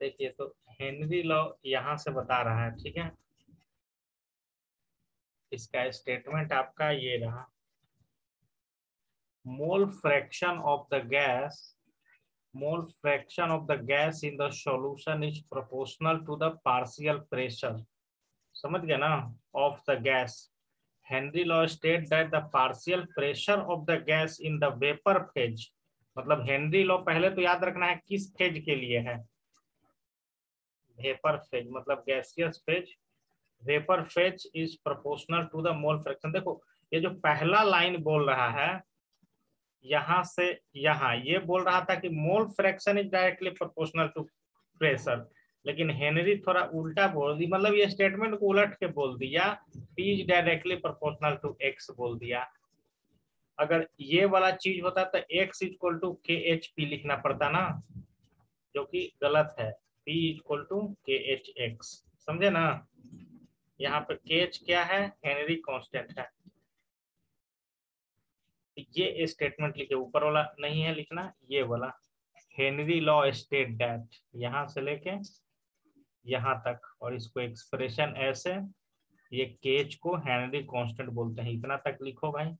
देखिए तो Henry law यहाँ से बता रहा है, ठीक है। इसका स्टेटमेंट आपका ये रहा, mole fraction of the gas, mole fraction of the gas in the solution is proportional to the partial pressure, समझ गए ना, of the gas. Henry law state that the partial pressure of the gas in the vapour phase, मतलब Henry law पहले तो याद रखना है किस फेज के लिए है, वेपर फेज मतलब gaseous phase, vapour phase is proportional to the mole fraction. देखो ये जो पहला लाइन बोल रहा है यहां से यहां, ये बोल रहा था कि mole fraction is directly proportional to pressure, लेकिन हेनरी थोड़ा उल्टा बोल दी, मतलब ये स्टेटमेंट को उलट के बोल दिया, P is directly proportional to X बोल दिया। अगर ये वाला चीज होता तो X equal to K H P लिखना पड़ता ना, जो कि गलत है, P equal to K H X, समझे ना। यहाँ पे के एच क्या है, हेनरी कांस्टेंट है। ये स्टेटमेंट लिखे, ऊपर वाला नहीं है लिखना, ये वाला, हेनरी लॉ स्टेट दैट, यहां से लेके यहां तक, और इसको एक्सप्रेशन ऐसे, ये केच को हेनरी कांस्टेंट बोलते हैं, इतना तक लिखो भाई।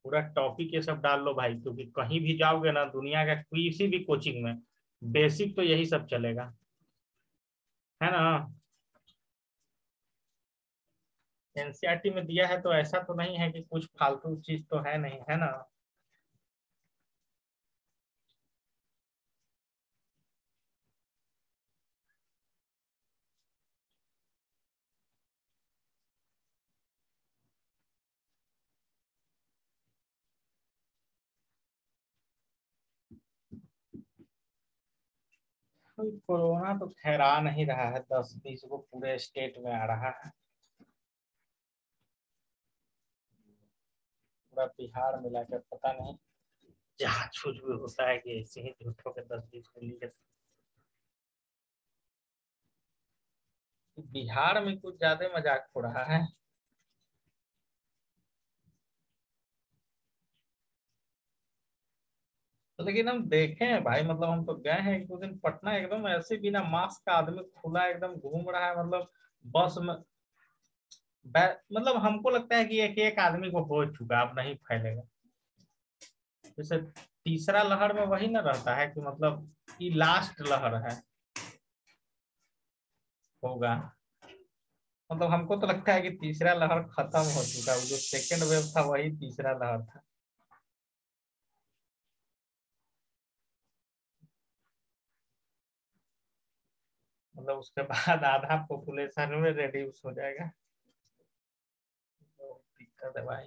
पूरा टॉपिक ये सब डाल लो भाई, क्योंकि कहीं भी जाओगे ना दुनिया का किसी भी कोचिंग में बेसिक तो यही सब चलेगा, है ना। एनसीईआरटी में दिया है तो ऐसा तो नहीं है कि कुछ फालतू चीज तो है नहीं, है ना। कोरोना तो खैर आ नहीं रहा है, 10-20 को पूरे स्टेट में आ रहा है, पूरा बिहार मिला के पता नहीं जहाँ कुछ भी होता है कि ऐसे ही झूठों के 10-20 को लिए। बिहार में कुछ ज्यादा मजाक हो रहा है। तो लेकिन हम देखे हैं भाई, मतलब हम तो गए हैं एक दो दिन पटना, एकदम ऐसे बिना मास्क का आदमी खुला एकदम घूम रहा है, मतलब बस में मतलब हमको लगता है कि एक एक आदमी को हो चुका, अब नहीं फैलेगा। जैसे तीसरा लहर में वही ना रहता है कि मतलब ये लास्ट लहर है, होगा। मतलब हमको तो लगता है कि तीसरा लहर खत्म हो चुका, वो जो सेकेंड वेव था वही तीसरा लहर था। मतलब उसके बाद आधा पॉपुलेशन में रेड्यूस हो जाएगा, तो दिक्कत है भाई।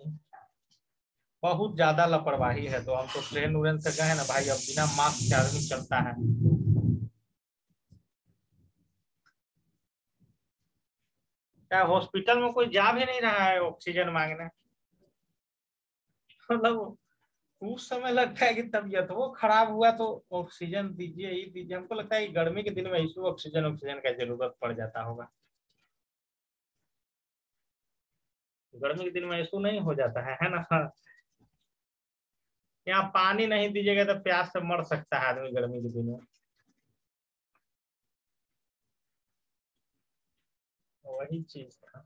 बहुत ज्यादा लापरवाही है, तो हम तो प्लेन उड़न से गए ना भाई, अब बिना मास्क के आदमी चलता है। क्या हॉस्पिटल में कोई जा भी नहीं रहा है ऑक्सीजन मांगने, मतलब उस समय लगता है कि तबीयत वो खराब हुआ तो ऑक्सीजन दीजिए ही दीजिए। हमको लगता है कि गर्मी के दिन में इशू ऑक्सीजन ऑक्सीजन का जरूरत पड़ जाता होगा, गर्मी के दिन में इशू नहीं हो जाता है ना। यहाँ पानी नहीं दीजिएगा तो प्यास से मर सकता है आदमी गर्मी के दिन में, वही चीज था।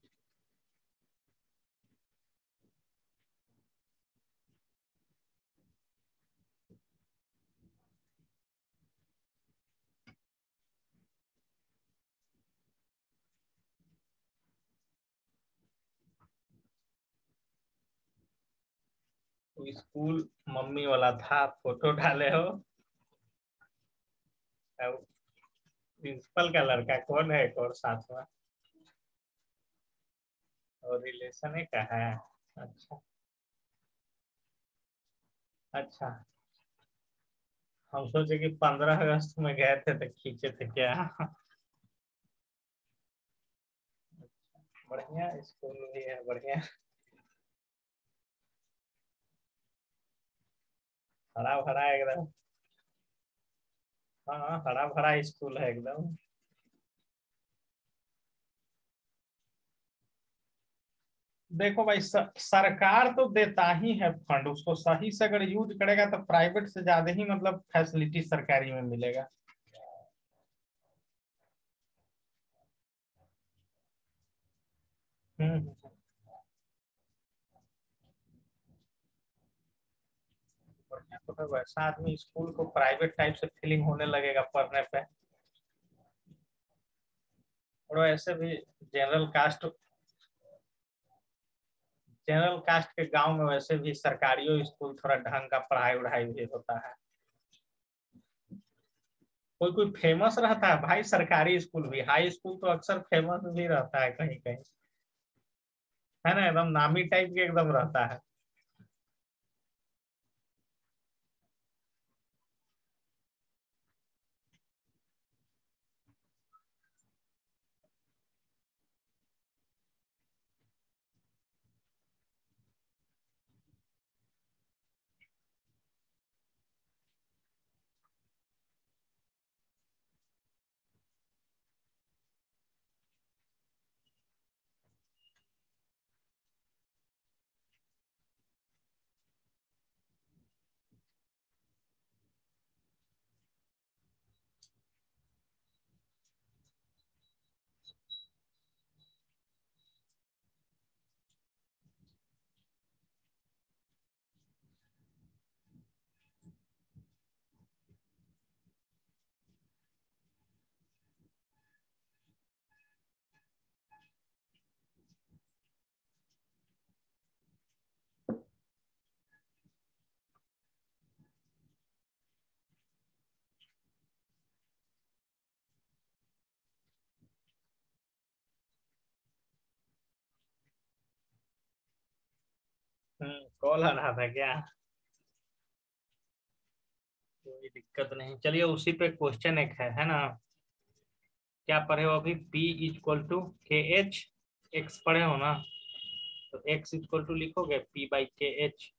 तो स्कूल मम्मी वाला था, फोटो डाले हो, प्रिंसिपल का लड़का कौन है एक और साथ में, और रिलेशन है का है। अच्छा अच्छा, हम सोचे कि 15 अगस्त में गए थे तो खींचे थे क्या। बढ़िया स्कूल भी है, बढ़िया, हरा भरा एकदम। हाँ हरा भरा स्कूल है एकदम। देखो भाई सरकार तो देता ही है फंड, उसको सही से अगर यूज करेगा तो प्राइवेट से ज्यादा ही मतलब फैसिलिटी सरकारी में मिलेगा। हम्म। तो फिर वैसा आदमी स्कूल को प्राइवेट टाइप से फीलिंग होने लगेगा पढ़ने पे। और ऐसे भी जनरल कास्ट जनरल कास्ट के गांव में वैसे भी सरकारी स्कूल थोड़ा ढंग का पढ़ाई उढ़ाई भी होता है। कोई कोई फेमस रहता है भाई, सरकारी स्कूल भी, हाई स्कूल तो अक्सर फेमस भी रहता है कहीं कहीं, है ना, एकदम नामी टाइप के एकदम रहता है। कॉल आ रहा था क्या? कोई दिक्कत नहीं, चलिए उसी पे क्वेश्चन एक है ना। क्या पढ़े हो अभी? P equal to K H x पढ़े हो ना? तो x इक्वल टू लिखोगे P बाई के एच।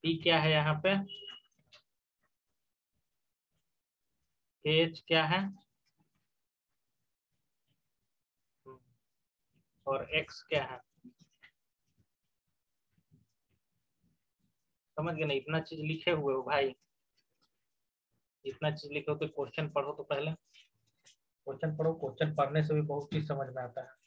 P क्या है यहाँ पे? के एच क्या है? और x क्या है? समझ गए ना? इतना चीज लिखे हुए हो भाई, इतना चीज लिखे हो तो क्वेश्चन पढ़ो तो पहले। क्वेश्चन पढ़ो, क्वेश्चन पढ़ने से भी बहुत चीज समझ में आता है।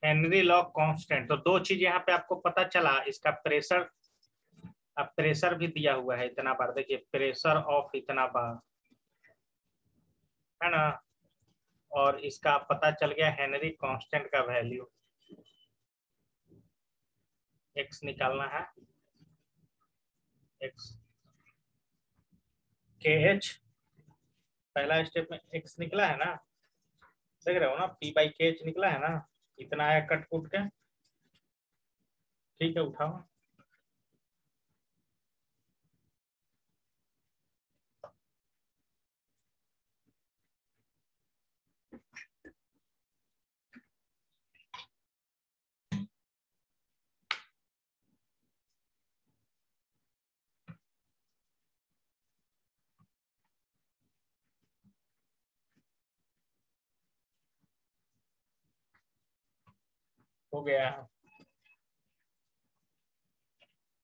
हेनरी लॉग कांस्टेंट, तो दो चीज यहाँ पे आपको पता चला, इसका प्रेशर, अब प्रेशर भी दिया हुआ है इतना बार, देखिए प्रेशर ऑफ इतना बार, है ना। और इसका पता चल गया हेनरी कांस्टेंट का वैल्यू, एक्स निकालना है, एक्स के एच, पहला स्टेप में एक्स निकला है ना, देख रहे हो ना, पी बाई के एच निकला है ना, इतना आया कट कुट के, ठीक है उठाओ। हो गया।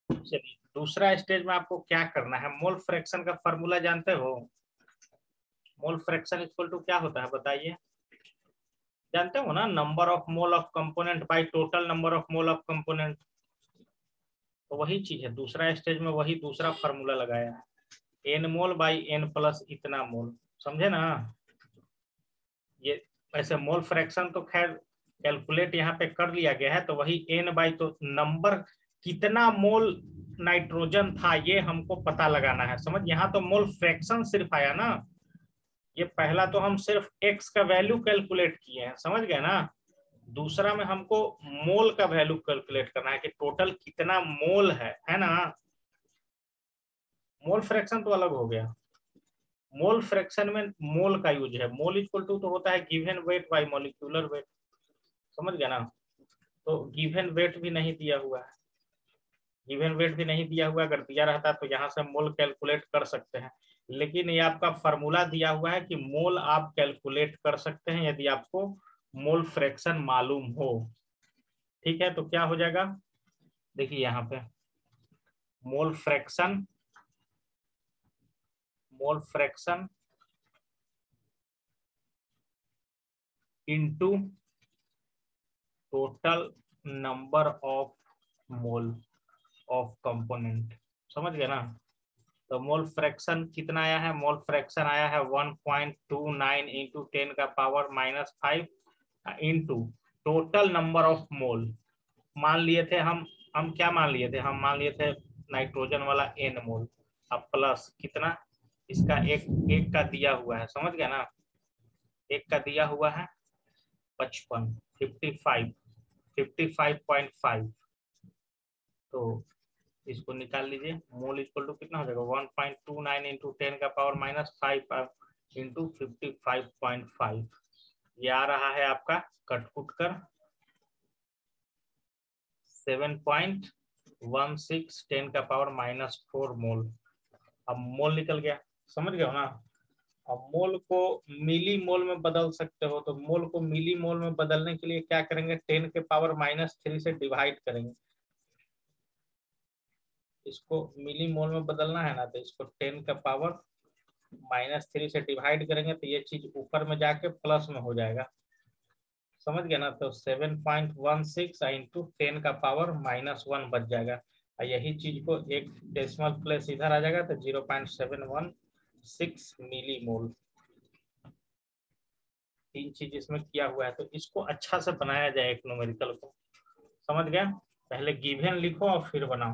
चलिए दूसरा स्टेज में आपको क्या करना है, मोल फ्रैक्शन का फॉर्मूला जानते हो? मोल फ्रैक्शन इक्वल टू क्या होता है बताइए? जानते हो ना, number of mole of component by total number of mole of component. तो वही चीज है, दूसरा स्टेज में वही दूसरा फार्मूला लगाया है, N mole by N plus इतना मोल, समझे ना? ये ऐसे मोल फ्रैक्शन तो खैर कैलकुलेट यहाँ पे कर लिया गया है, तो वही एन बाई, तो नंबर कितना मोल नाइट्रोजन था ये हमको पता लगाना है, समझ? यहाँ तो मोल फ्रैक्शन सिर्फ आया ना, ये पहला तो हम सिर्फ एक्स का वैल्यू कैलकुलेट किए हैं, समझ गए ना। दूसरा में हमको मोल का वैल्यू कैलकुलेट करना है कि टोटल कितना मोल है ना। मोल फ्रैक्शन तो अलग हो गया, मोल फ्रैक्शन में मोल का यूज है, मोल इक्वल टू तो होता है given weight bye molecular weight, समझ गया ना। तो गिवन वेट भी नहीं दिया हुआ है, गिवन वेट भी नहीं दिया हुआ, अगर दिया रहता तो यहाँ से मोल कैलकुलेट कर सकते हैं। लेकिन ये आपका फॉर्मूला दिया हुआ है कि मोल आप कैलकुलेट कर सकते हैं यदि आपको मोल फ्रैक्शन मालूम हो। ठीक है, तो क्या हो जाएगा, देखिए यहाँ पे mole fraction into total number of mole of component, समझ गए ना। तो मोल फ्रैक्शन कितना आया है, मोल फ्रैक्शन आया है 1.29 इंटू 10 का power -5 into total number of mole. मान लिए थे हम क्या मान लिए थे, हम मान लिए थे नाइट्रोजन वाला n मोल, अब प्लस कितना इसका एक का दिया हुआ है, समझ गया ना, एक का दिया हुआ है 55 55.5, तो इसको निकाल लीजिए। मोल इक्वल टू कितना हो जाएगा 1.29 इंटू 10 का पावर -5 इंटू 55.5, ये आ रहा है आपका कटकुट कर 7.16 10 का पावर -4 मोल। अब मोल निकल गया, समझ गए हो ना। अब मोल को मिली मोल में बदल सकते हो, तो मोल को मिली मोल में बदलने के लिए क्या करेंगे, 10 के पावर -3 से डिवाइड करेंगे। इसको मिली मोल में बदलना है ना, तो इसको 10 का पावर -3 से डिवाइड करेंगे तो ये चीज ऊपर में जाके प्लस में हो जाएगा, समझ गया ना। तो 7.16 इंटू 10 का पावर -1 बच जाएगा, और यही चीज को एक डेसिमल प्लेस इधर आ जाएगा तो 0.716 मिली मोल। तीन चीज इसमें किया हुआ है, तो इसको अच्छा से बनाया जाए एक न्यूमेरिकल को, समझ गया। पहले गिवन लिखो और फिर बनाओ।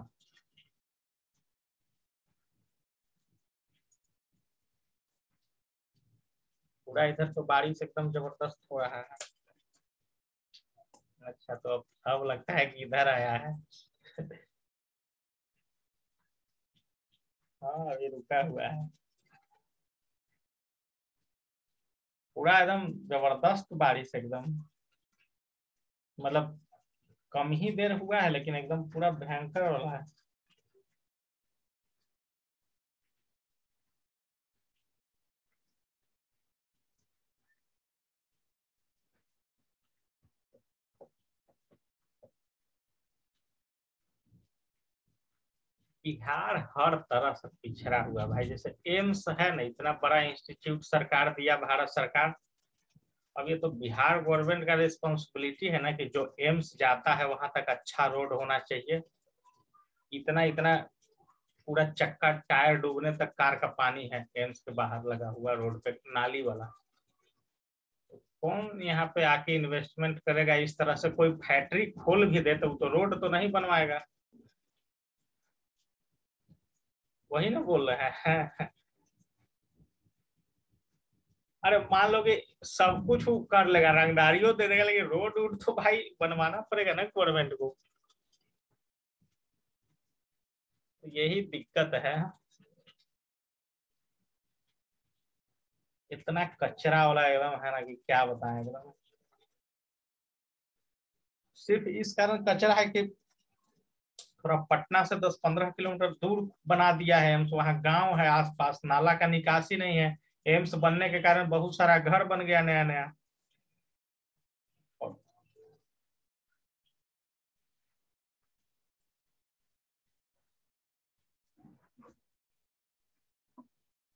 पूरा इधर तो बारिश एकदम जबरदस्त हो रहा है। अच्छा, तो अब लगता है कि इधर आया है। हाँ, अभी रुका हुआ है। पूरा एकदम जबरदस्त बारिश एकदम, मतलब कम ही देर हुआ है लेकिन एकदम पूरा भयंकर वाला है। बिहार हर तरह से पिछड़ा हुआ भाई, जैसे एम्स है ना, इतना बड़ा इंस्टीट्यूट सरकार दिया भारत सरकार। अब ये तो बिहार गवर्नमेंट का रिस्पॉन्सिबिलिटी है ना कि जो एम्स जाता है वहां तक अच्छा रोड होना चाहिए। इतना इतना पूरा चक्का टायर डूबने तक कार का पानी है एम्स के बाहर लगा हुआ रोड पे, नाली वाला। कौन यहाँ पे आके इन्वेस्टमेंट करेगा, इस तरह से कोई फैक्ट्री खोल भी दे तो रोड तो नहीं बनवाएगा। वही ना बोल रहे हैं। अरे मान लो कि सब कुछ वो कर लेगा, रंगदारियों दे देगा, लेकिन रोड वोड तो भाई बनवाना पड़ेगा ना गवर्नमेंट को। तो यही दिक्कत है, इतना कचरा वाला एकदम है ना कि क्या बताएं एकदम। सिर्फ इस कारण कचरा है कि थोड़ा पटना से 10-15 किलोमीटर दूर बना दिया है एम्स, वहाँ गांव है आसपास, नाला का निकासी नहीं है। एम्स बनने के कारण बहुत सारा घर बन गया नया नया।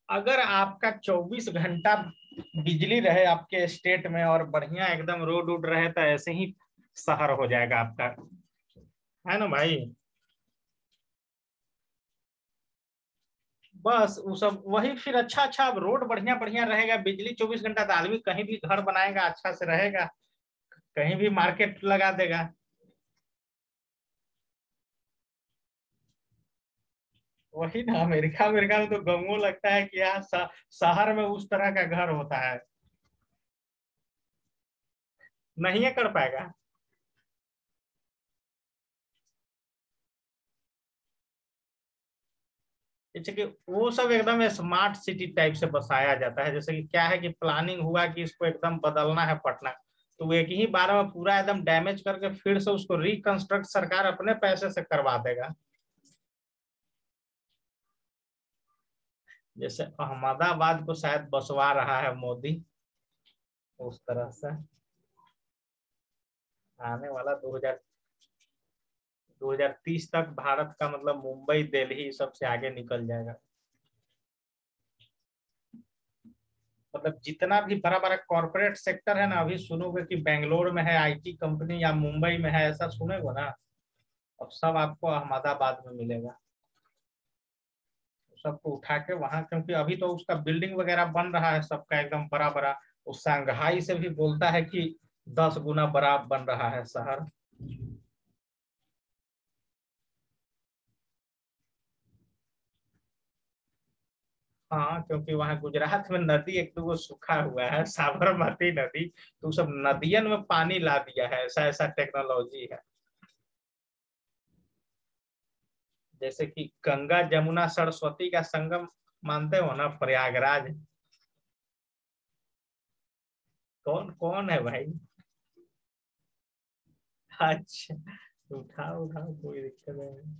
अगर आपका 24 घंटा बिजली रहे आपके स्टेट में और बढ़िया एकदम रोड उड रहे तो ऐसे ही शहर हो जाएगा आपका, है ना भाई। बस वो सब वही फिर अच्छा अच्छा, अब रोड बढ़िया बढ़िया रहेगा, बिजली 24 घंटा, तो आदमी कहीं भी घर बनाएगा अच्छा से रहेगा, कहीं भी मार्केट लगा देगा। वही ना, अमेरिका अमेरिका में तो गमो लगता है कि यहाँ शहर में उस तरह का घर होता है, नहीं है कर पाएगा। जैसे कि वो सब एकदम स्मार्ट सिटी टाइप से बसाया जाता है, जैसे कि क्या है कि प्लानिंग हुआ कि इसको एकदम बदलना है पटना, तो वो एक ही बार में पूरा एकदम डैमेज करके फिर से उसको रिकंस्ट्रक्ट सरकार अपने पैसे से करवा देगा। जैसे अहमदाबाद को शायद बसवा रहा है मोदी, उस तरह से आने वाला 2030 तक भारत का मतलब मुंबई दिल्ली सबसे आगे निकल जाएगा। मतलब जितना भी बड़ा बड़ा कॉर्पोरेट सेक्टर है ना, अभी सुनोगे कि बेंगलोर में है आईटी कंपनी या मुंबई में है, ऐसा सुनेगा ना, अब सब आपको अहमदाबाद में मिलेगा। सबको उठा के वहां, क्योंकि अभी तो उसका बिल्डिंग वगैरह बन रहा है सबका एकदम बड़ा बड़ा, उस संघाई से भी बोलता है कि 10 गुना बड़ा बन रहा है शहर। हाँ, क्योंकि वहाँ गुजरात में नदी एक दो सूखा हुआ है, साबरमती नदी, तो सब नदियन में पानी ला दिया है, ऐसा ऐसा टेक्नोलॉजी है। जैसे कि गंगा जमुना सरस्वती का संगम मानते हो ना, प्रयागराज। कौन कौन है भाई? अच्छा, उठाओ उठाओ, कोई दिक्कत नहीं।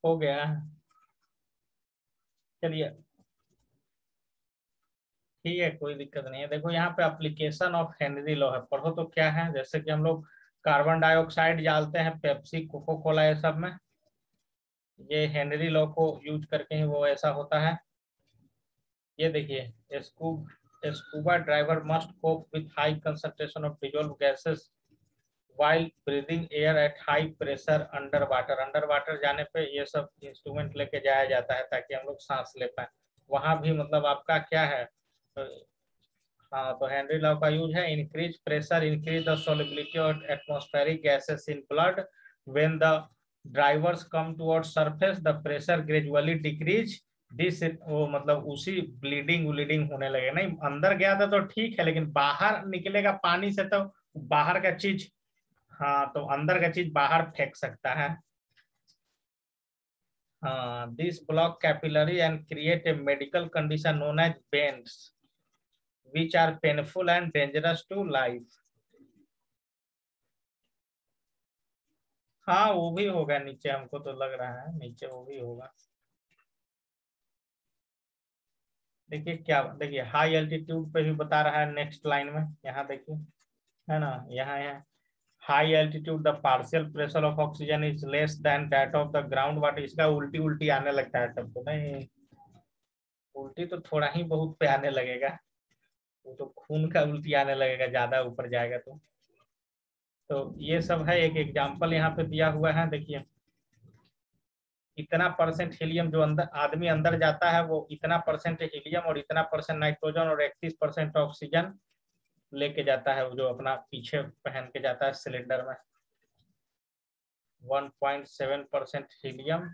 हो गया। चलिए, ठीक है, कोई दिक्कत नहीं है। देखो यहाँ पे एप्लीकेशन ऑफ हेनरी लॉ है, पढ़ो तो क्या है। जैसे कि हम लोग कार्बन डाइऑक्साइड डालते हैं पेप्सी कोको कोला ये सब में, ये हेनरी लॉ को यूज करके ही वो ऐसा होता है। ये देखिए, scuba driver must cope with high concentration of dissolve gases while breathing air at high pressure under water. Under water जाने पे ये सब इंस्ट्रूमेंट लेके जाया जाता है ताकि हम लोग सांस ले पाए। वहां भी मतलब आपका क्या है, हाँ, तो हेनरी लॉ का यूज है। Increase pressure increase the solubility of atmospheric gases in blood, when the drivers come toward surface the pressure gradually decrease this, वो मतलब उसी ब्लीडिंग व्लीडिंग होने लगे। नहीं, अंदर गया था तो ठीक है, लेकिन बाहर निकलेगा पानी से तो बाहर का चीज, हाँ, तो अंदर का चीज बाहर फेंक सकता है। हाँ, this block capillary and create a medical condition known as bends which are painful and dangerous to life. हाँ, वो भी होगा नीचे, हमको तो लग रहा है नीचे वो भी होगा। देखिए क्या, देखिए हाई एल्टीट्यूड पे भी बता रहा है नेक्स्ट लाइन में, यहाँ देखिए, है ना, यहाँ है high altitude the partial pressure of oxygen is less than that of the ground water. इसका उल्टी उल्टी आने लगता है सबको, नहीं उल्टी तो थोड़ा ही बहुत पे आने लगेगा, वो तो खून का उल्टी आने लगेगा ज्यादा ऊपर जाएगा तो ये सब है। एक एग्जांपल यहाँ पे दिया हुआ है, देखिए इतना परसेंट हीलियम जो अंदर आदमी अंदर जाता है, वो इतना परसेंट हीलियम और इतना परसेंट नाइट्रोजन और 31% ऑक्सीजन लेके जाता है, वो जो अपना पीछे पहन के जाता है सिलेंडर में। 1.7% हीलियम,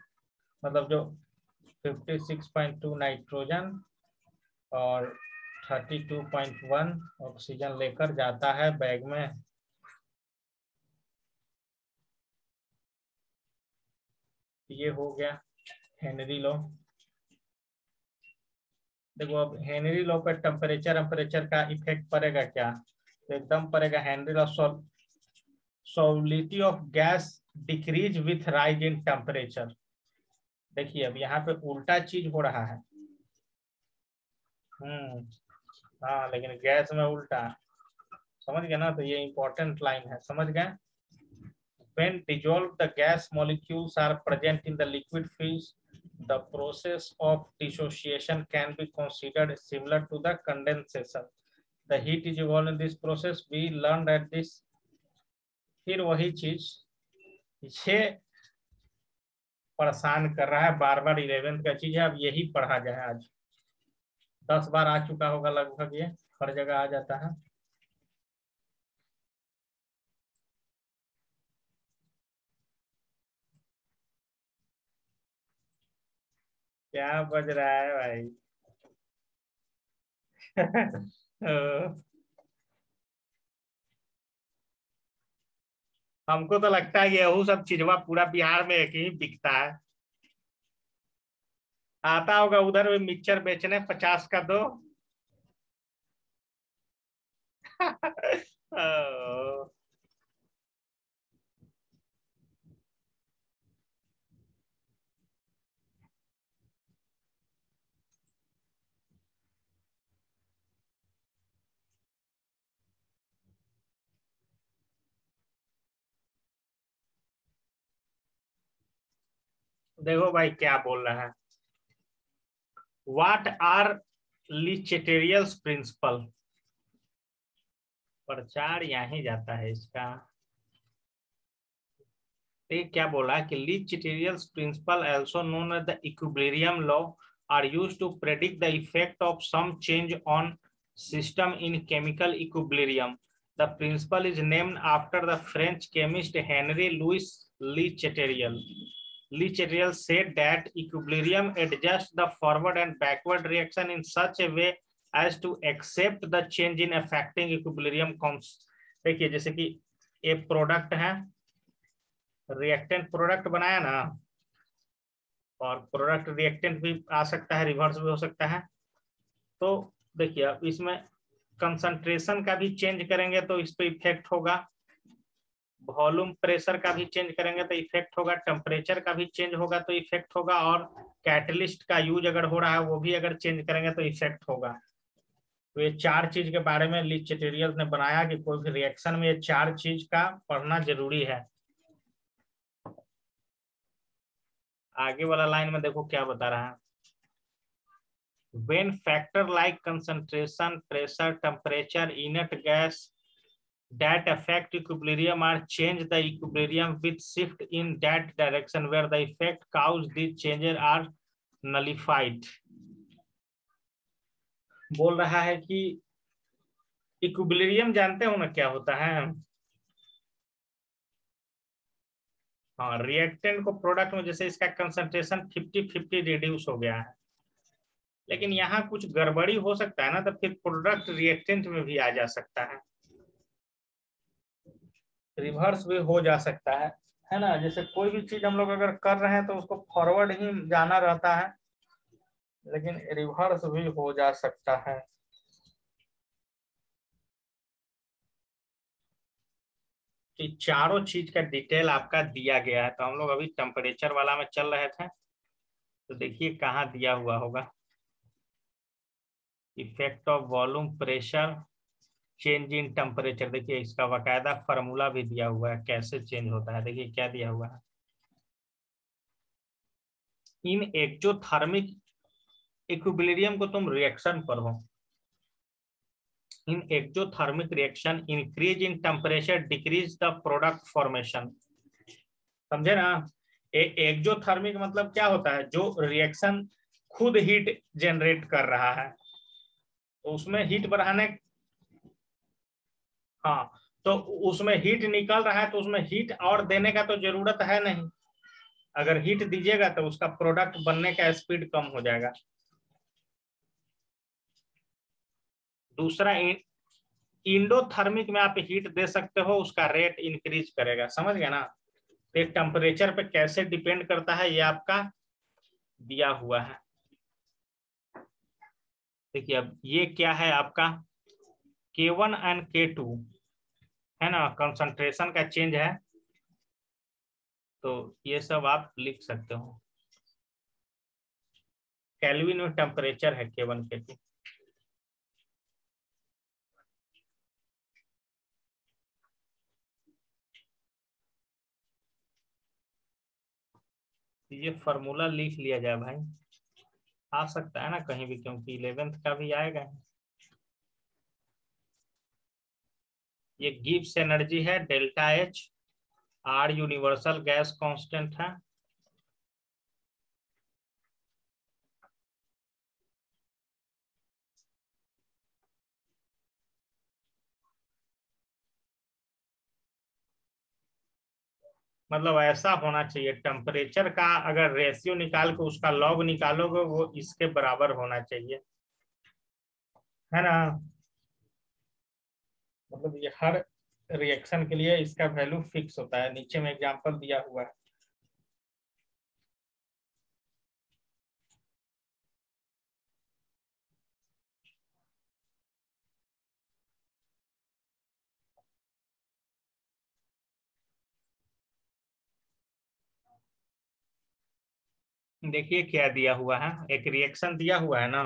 मतलब जो 56.2 नाइट्रोजन और 32.1 ऑक्सीजन लेकर जाता है बैग में। ये हो गया हेनरी लॉ। देखो अब हेनरी लॉ पे टेम्परेचर टेम्परेचर का इफेक्ट पड़ेगा क्या, तो एकदम पड़ेगा। Henry law, solubility of gas decrease with rise in temperature. देखिए अब यहाँ पे उल्टा चीज हो रहा है। हम्म, हाँ, लेकिन गैस में उल्टा, समझ गए ना, तो ये इंपॉर्टेंट लाइन है, समझ गए। When dissolved, the gas molecules are present in the liquid phase. The process of dissociation can be considered similar to the condensation. The heat is evolved in this process. We learned at this. फिर वही चीज ये परेशान कर रहा है बार बार। 11th का चीज है, अब यही पढ़ा जाए। आज 10 बार आ चुका होगा लगभग, ये हर जगह आ जाता है। क्या बज रहा है भाई? हमको तो लगता है गेहूं सब चीजवा पूरा बिहार में एक ही बिकता है। आता होगा उधर भी मिक्सचर बेचने, 50 का दो। ओ, देखो भाई क्या बोल रहा है। What are Le Chatelier's principle? प्रचार यहीं जाता है इसका। ये क्या बोला कि Le Chatelier's principle also known as the equilibrium law are used to predict the effect of some change on system in chemical equilibrium. The principle is named after the French chemist Henri Louis Lecheteriel. Lecheteriel said that equilibrium adjusts the forward and backward reaction in such a way as to accept the change in affecting equilibrium comes. देखिए जैसे कि एक product है, reactant product बनाया ना, और product reactant भी आ सकता है, रिवर्स भी हो सकता है। तो देखिए अब इसमें कंसंट्रेशन का भी चेंज करेंगे तो इस पे इफेक्ट होगा, वॉल्यूम प्रेशर का भी चेंज करेंगे तो इफेक्ट होगा, टेम्परेचर का भी चेंज होगा तो इफेक्ट होगा, और कैटलिस्ट का यूज अगर हो रहा है वो भी अगर चेंज करेंगे तो इफेक्ट होगा। तो ये चार चीज के बारे में लीचेटेरियल ने बनाया कि कोई भी रिएक्शन में ये चार चीज का पढ़ना जरूरी है। आगे वाला लाइन में देखो क्या बता रहा है। When factor like concentration, pressure, temperature, inert gas that affect equilibrium are changed, the equilibrium with shift in that direction where the effect caused these changes are nullified. बोल रहा है कि इक्विलिब्रियम जानते हो ना क्या होता है? हाँ, रिएक्टेंट को प्रोडक्ट में जैसे इसका कंसंट्रेशन 50-50 रिड्यूस हो गया है, लेकिन यहाँ कुछ गड़बड़ी हो सकता है ना, तो फिर प्रोडक्ट रिएक्टेंट में भी आ जा सकता है, रिवर्स भी हो जा सकता है ना। जैसे कोई भी चीज हम लोग अगर कर रहे हैं तो उसको फॉरवर्ड ही जाना रहता है, लेकिन रिवर्स भी हो जा सकता है। कि चारों चीज का डिटेल आपका दिया गया है। तो हम लोग अभी टेम्परेचर वाला में चल रहे थे, तो देखिए कहाँ दिया हुआ होगा। Effect of volume pressure change in temperature, देखिए इसका बाकायदा फार्मूला भी दिया हुआ है कैसे चेंज होता है। देखिए क्या दिया हुआ है। इन एक्सोथर्मिक इक्विलिब्रियम को तुम रिएक्शन पढ़ो। In exothermic reaction increase in temperature decrease the product formation. समझे ना? एक्सोथर्मिक मतलब क्या होता है? जो रिएक्शन खुद हीट जनरेट कर रहा है, तो उसमें हीट बढ़ाने, हाँ, तो उसमें हीट निकल रहा है तो उसमें हीट और देने का तो जरूरत है नहीं। अगर हीट दीजिएगा तो उसका प्रोडक्ट बनने का स्पीड कम हो जाएगा। दूसरा, इंडोथर्मिक में आप हीट दे सकते हो, उसका रेट इंक्रीज करेगा। समझ गए ना? तो टेम्परेचर पे कैसे डिपेंड करता है ये आपका दिया हुआ है। देखिए अब ये क्या है आपका, K1 एंड K2 है ना, कंसंट्रेशन का चेंज है। तो ये सब आप लिख सकते हो। केल्विन में टेम्परेचर है K1 K2। ये फॉर्मूला लिख लिया जाए भाई, आ सकता है ना कहीं भी, क्योंकि 11th का भी आएगा। ये गिब्स एनर्जी है delta H, R universal gas constant है। मतलब ऐसा होना चाहिए, टेम्परेचर का अगर रेशियो निकाल के उसका लॉग निकालोगे वो इसके बराबर होना चाहिए, है ना। मतलब ये हर रिएक्शन के लिए इसका वैल्यू फिक्स होता है, नीचे में एग्जांपल दिया हुआ है। देखिए क्या दिया हुआ है, एक रिएक्शन दिया हुआ है ना,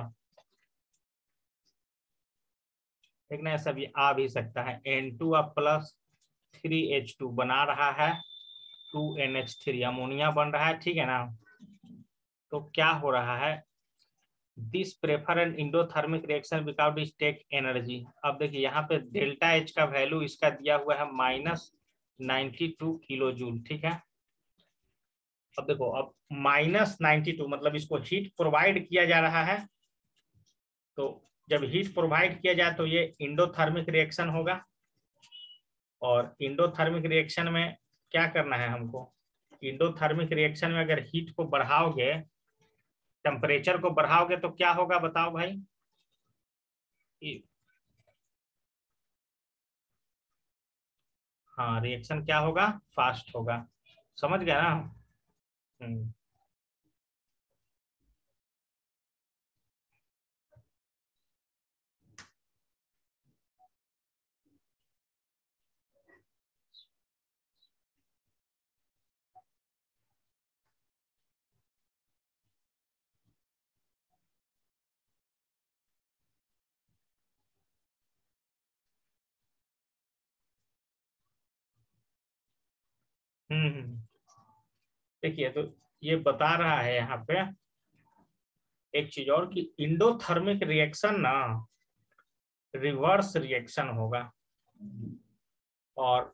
एक ना ऐसा भी आ भी सकता है, N2 अब प्लस 3H2 बना रहा है 2NH3, अमोनिया बन रहा है, ठीक है ना। तो क्या हो रहा है, this prefer an endothermic reaction without it take energy. अब देखिए यहाँ पे डेल्टा एच का वैल्यू इसका दिया हुआ है -92 किलो जूल, ठीक है। अब देखो, अब -92 मतलब इसको हीट प्रोवाइड किया जा रहा है, तो जब हीट प्रोवाइड किया जाए तो ये इंडोथर्मिक रिएक्शन होगा, और इंडोथर्मिक रिएक्शन में क्या करना है हमको, इंडोथर्मिक रिएक्शन में अगर हीट को बढ़ाओगे, टेम्परेचर को बढ़ाओगे तो क्या होगा बताओ भाई। हाँ, रिएक्शन क्या होगा, फास्ट होगा, समझ गया ना। हम्म देखिए तो ये बता रहा है यहाँ पे एक चीज और, कि इंडोथर्मिक रिएक्शन ना रिवर्स रिएक्शन होगा, और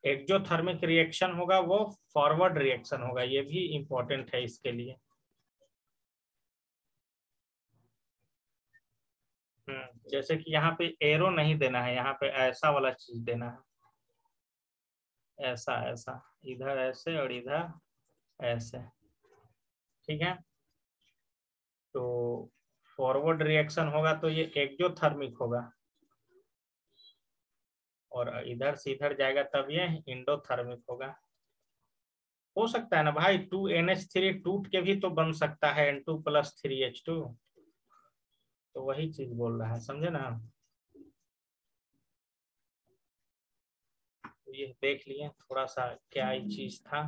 एक्जोथर्मिक रिएक्शन होगा वो फॉरवर्ड रिएक्शन होगा, ये भी इंपॉर्टेंट है इसके लिए। जैसे कि यहाँ पे एरो नहीं देना है, यहाँ पे ऐसा वाला चीज देना है, ऐसा ऐसा, इधर ऐसे और इधर ऐसे, ठीक है। तो फॉरवर्ड रिएक्शन होगा तो ये एक्जोथर्मिक होगा, और इधर से इधर जाएगा तब ये इंडोथर्मिक होगा। हो सकता है ना भाई, 2NH3 टूट के भी तो बन सकता है N2 + 3H2, तो वही चीज बोल रहा है, समझे ना। तो ये देख लिए थोड़ा सा क्या ही चीज था,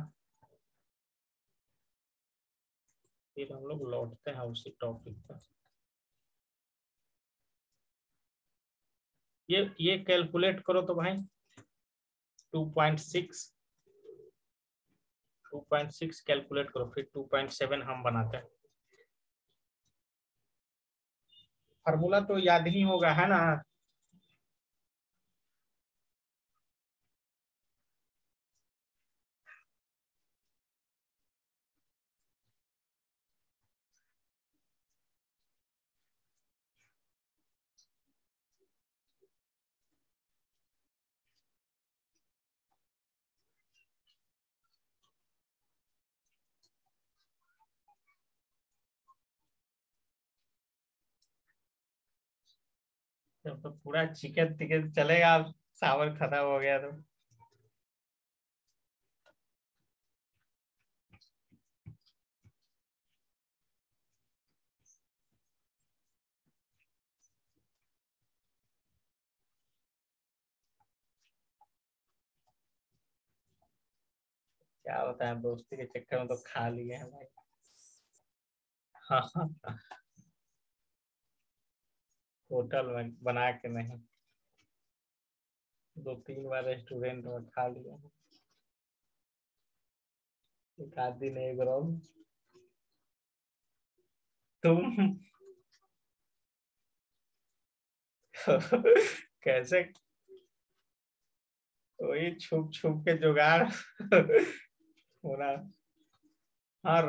फिर हम लोग लौटते हैं उसी टॉपिक पर। ये कैलकुलेट करो तो भाई, 2.6, 2.6 कैलकुलेट करो, फिर 2.7 हम बनाते हैं। फार्मूला तो याद ही होगा, है ना। जब तो पूरा चिकन टिकन चलेगा, सावर खत्म हो गया तो। क्या बताएं, दोस्ती के चक्कर में तो खा लिए हैं भाई। हाँ हाँ, होटल में बना के नहीं, 2-3 बार रेस्टोरेंट में खा लिया। एक आध दिन एक रोल तुम कैसे वही छुप छुप के जुगाड़ होना। हाँ,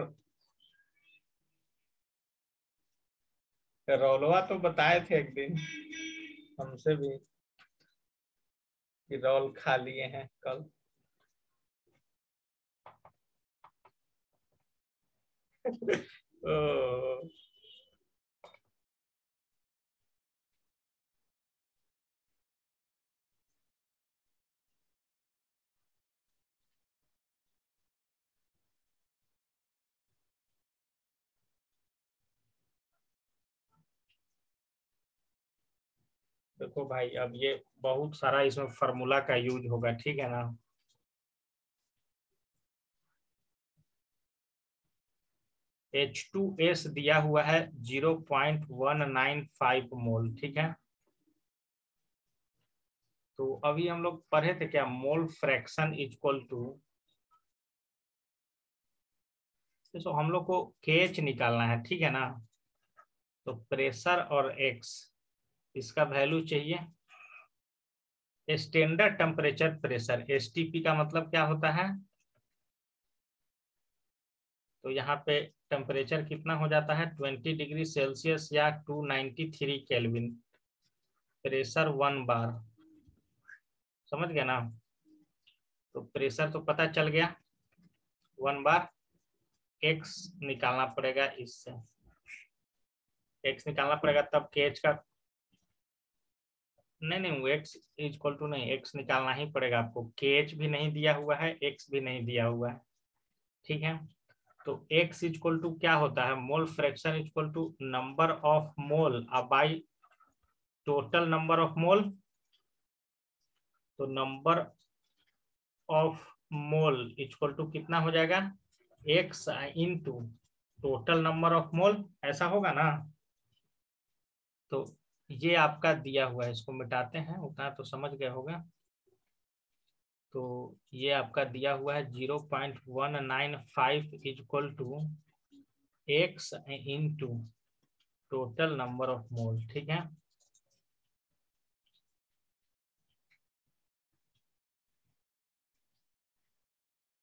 रोलवा तो बताए थे एक दिन हमसे भी कि रोल खा लिए हैं कल। ओ, देखो भाई अब ये बहुत सारा इसमें फार्मूला का यूज होगा, ठीक है ना। H2S दिया हुआ है 0.195 मोल, ठीक है। तो अभी हम लोग पढ़े थे क्या, मोल फ्रैक्शन इक्वल टू, तो हम लोग को KH निकालना है, ठीक है ना। तो प्रेशर और X इसका वैल्यू चाहिए। स्टैंडर्ड टेम्परेचर प्रेशर STP का मतलब क्या होता है, तो यहाँ पे टेम्परेचर कितना हो जाता है 20 डिग्री सेल्सियस या 293 केल्विन। प्रेशर 1 बार, समझ गया ना। तो प्रेशर तो पता चल गया 1 बार। X निकालना पड़ेगा, इससे X निकालना पड़ेगा तब KH का, नहीं नहीं वो X इक्वल टू नहीं, X निकालना ही पड़ेगा आपको। KH भी नहीं दिया हुआ है, X भी नहीं दिया हुआ है, ठीक है। तो X इक्वल टू क्या होता है, mole fraction equal to number of mole by total number of mole. तो number of mole equal to कितना हो जाएगा, X into total number of mole, ऐसा होगा ना। तो ये आपका दिया हुआ है, इसको मिटाते हैं, उतना तो समझ गए होगा। तो ये आपका दिया हुआ है 0.195 equal to X into total number of mole, ठीक है।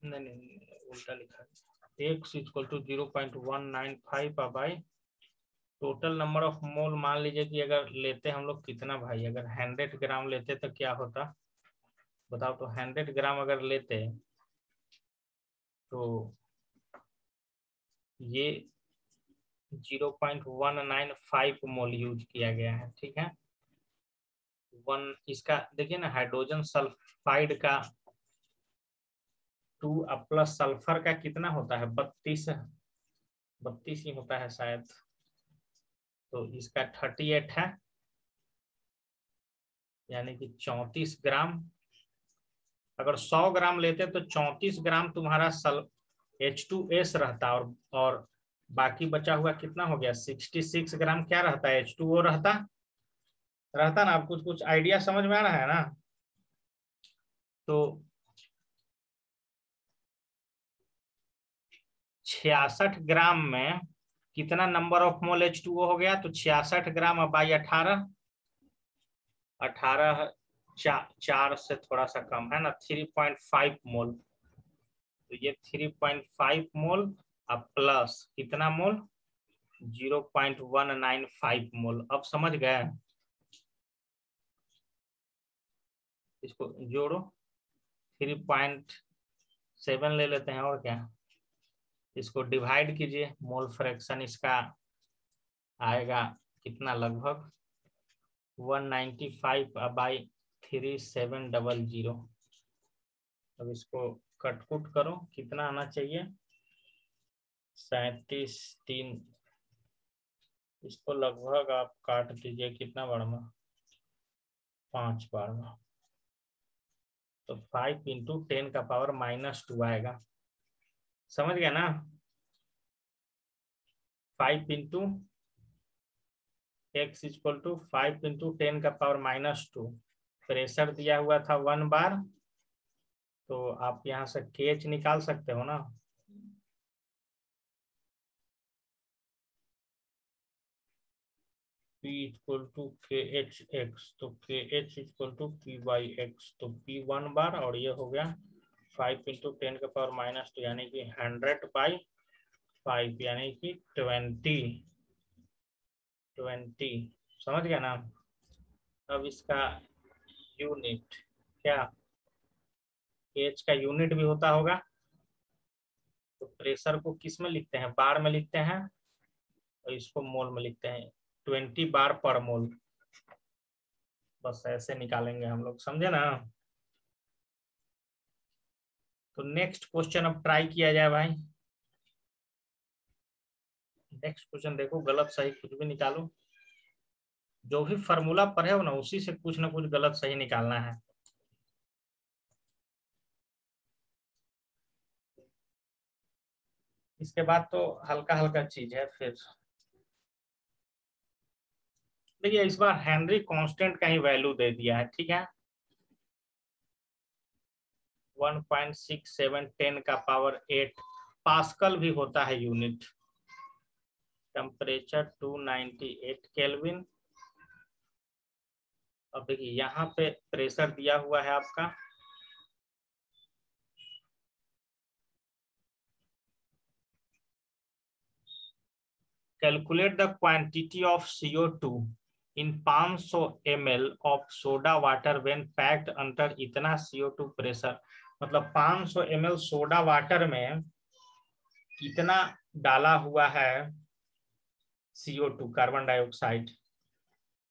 नहीं नहीं उल्टा लिखा है, X equal to 0.195 by total number of mole. मान लीजिए कि अगर लेते हम लोग कितना भाई, अगर 100 ग्राम लेते तो क्या होता बताओ। तो 100 ग्राम अगर लेते तो ये 0.195 मोल यूज किया गया है, ठीक है। वन इसका देखिए ना, हाइड्रोजन सल्फाइड का 2 प्लस सल्फर का कितना होता है 32, 32 ही होता है शायद। तो इसका 38 है, यानी कि 34 ग्राम। अगर 100 ग्राम लेते तो 34 ग्राम तुम्हारा H2S रहता, और बाकी बचा हुआ कितना हो गया 66 ग्राम क्या रहता है, H2O रहता रहता ना। आप कुछ कुछ आइडिया समझ में आ रहा है ना। तो 66 ग्राम में कितना नंबर ऑफ मोल H2O हो गया, तो 66 ग्राम बाई 18, 18 4 से थोड़ा सा कम है ना, 3.5 मोल। तो ये 3.5 मोल अब प्लस कितना मोल 0.195 मोल। अब समझ गए, इसको जोड़ो, 3.7 ले लेते हैं और क्या, इसको डिवाइड कीजिए, मोल फ्रैक्शन इसका आएगा कितना, लगभग 195 बाई 3700। अब इसको कटकुट करो, कितना आना चाहिए 37 3। इसको लगभग आप काट दीजिए, कितना बार में 5 बार में। तो 5 इंटू 10 का पावर -2 आएगा, समझ गया ना। 5 into X equal to 5 into 10 का पावर -2। प्रेशर दिया हुआ था 1 बार, तो आप यहाँ से KH निकाल सकते हो ना। P इक्वल टू KH(x), तो KH इक्वल टू P/x, तो P1 बार, और ये हो गया 5 × 10⁻², यानी कि 100/5, यानी कि 20 समझ गया ना। अब इसका यूनिट क्या, H का यूनिट भी होता होगा, तो प्रेशर को किस में लिखते हैं, बार में लिखते हैं, और इसको मोल में लिखते हैं, 20 बार पर मोल। बस ऐसे निकालेंगे हम लोग, समझे ना। तो नेक्स्ट क्वेश्चन अब ट्राई किया जाए भाई। नेक्स्ट क्वेश्चन देखो, गलत सही कुछ भी निकालो, जो भी फार्मूला पढ़े हो ना उसी से कुछ ना कुछ गलत सही निकालना है। इसके बाद तो हल्का हल्का चीज है फिर। देखिए इस बार हेनरी कांस्टेंट का ही वैल्यू दे दिया है, ठीक है। 1.67 10⁻8 पास्कल भी होता है यूनिट। Temperature 298 kelvin. अब देखिए यहाँ पे प्रेशर दिया हुआ है आपका, calculate the quantity of CO2 in 500 ml of soda water when packed under इतना CO2 प्रेशर। मतलब 500 ml सोडा वाटर में कितना डाला हुआ है CO2 कार्बन डाइऑक्साइड।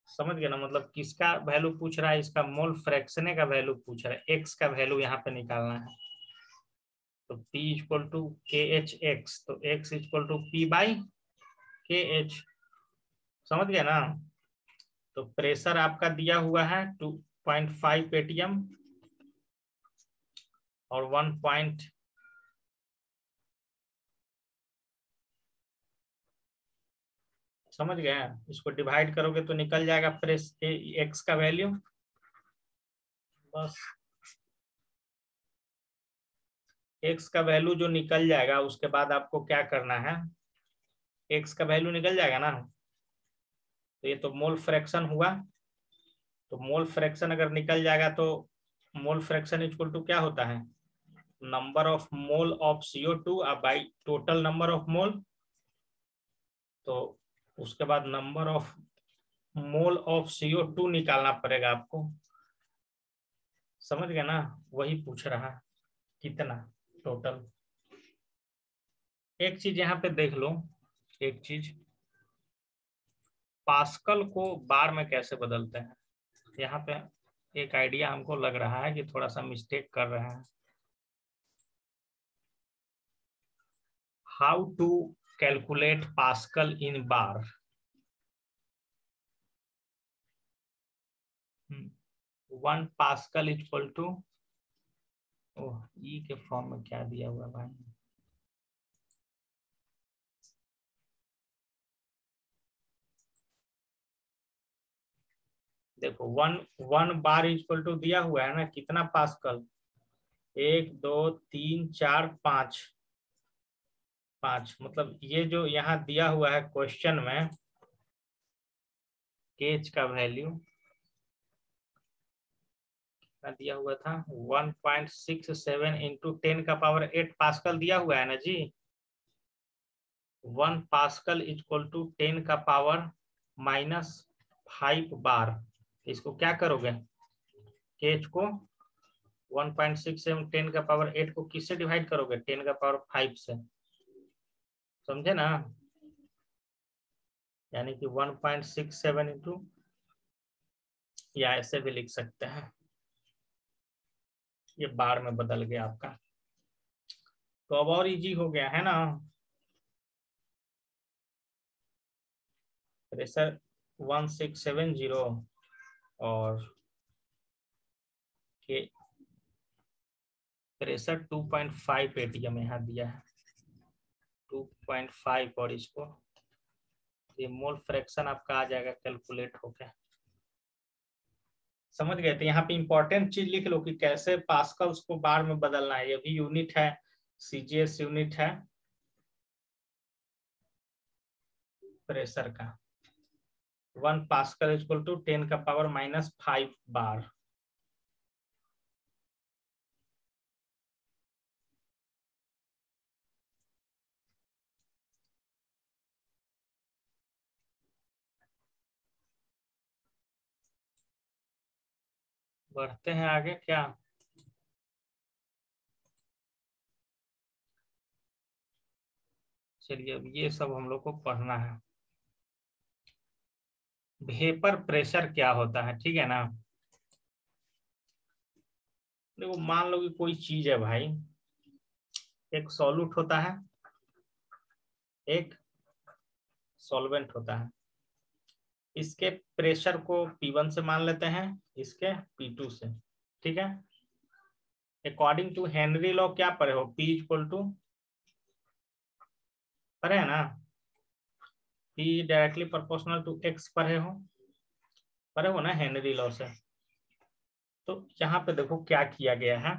समझ गए ना, मतलब किसका वैल्यू पूछ रहा है, इसका मोल फ्रैक्शन का वैल्यू पूछ रहा है, एक्स का वैल्यू यहाँ पे निकालना है। तो P इक्वल टू KH(x), तो x इक्वल टू P/KH, समझ गया ना। तो प्रेशर आपका दिया हुआ है 2.5 atm और 1. समझ गए, इसको डिवाइड करोगे तो निकल जाएगा प्रेस एक्स का वैल्यू। बस एक्स का वैल्यू जो निकल जाएगा उसके बाद आपको क्या करना है, एक्स का वैल्यू निकल जाएगा ना, तो ये तो मोल फ्रैक्शन हुआ। तो मोल फ्रैक्शन अगर निकल जाएगा तो मोल फ्रैक्शन इक्वल टू क्या होता है, number of mole of CO2 by total number of mole. तो उसके बाद number of mole of CO2 निकालना पड़ेगा आपको, समझ गए ना। वही पूछ रहा है कितना टोटल। एक चीज यहाँ पे देख लो, एक चीज, पास्कल को बार में कैसे बदलते हैं। यहाँ पे एक आइडिया हमको लग रहा है कि थोड़ा सा मिस्टेक कर रहे हैं। How to calculate pascal in bar. 1 pascal equal to, oh E के फॉर्म में क्या दिया हुआ भाई, देखो 1 बार इक्वल टू दिया हुआ है ना, कितना पास्कल, 1 2 3 4 5, मतलब ये जो यहाँ दिया हुआ है क्वेश्चन में, केज का वैल्यू कितना दिया हुआ था, 1.67 × 10⁸ पास्कल दिया हुआ है ना जी। 1 पास्कल इक्वल टू 10⁻⁻5 बार। इसको क्या करोगे, केज को 1.67 10⁸ को किससे डिवाइड करोगे, 10⁻5 से, समझे ना। यानी कि 1.67 इंटू, या ऐसे भी लिख सकते हैं, ये बार में बदल गया आपका। तो अब और इजी हो गया है ना। प्रेशर 1670 और के प्रेशर 2.5 atm यहाँ दिया है, 2.5, और इसको ये मोल फ्रैक्शन आपका आ जाएगा कैलकुलेट होके, समझ गए। तो यहाँ पे इंपॉर्टेंट चीज लिख लो कि कैसे पास्कल्स को बार में बदलना है, ये भी यूनिट है, CGS यूनिट है प्रेशर का। 1 पास्कल इक्वल टू 10 का पावर -5 बार। बढ़ते हैं आगे क्या। चलिए अब ये सब हम लोग को पढ़ना है। वेपर प्रेशर क्या होता है, ठीक है ना। देखो मान लो कि कोई चीज है भाई, एक सॉल्यूट होता है, एक सॉल्वेंट होता है। इसके प्रेशर को P1 से मान लेते हैं, इसके P2 से, ठीक है। अकॉर्डिंग टू हेनरी लॉ क्या पढ़े हो, P इक्वल टू, पढ़े है ना, P directly proportional to X पढ़े हो ना हेनरी लॉ से। तो यहाँ पे देखो क्या किया गया है,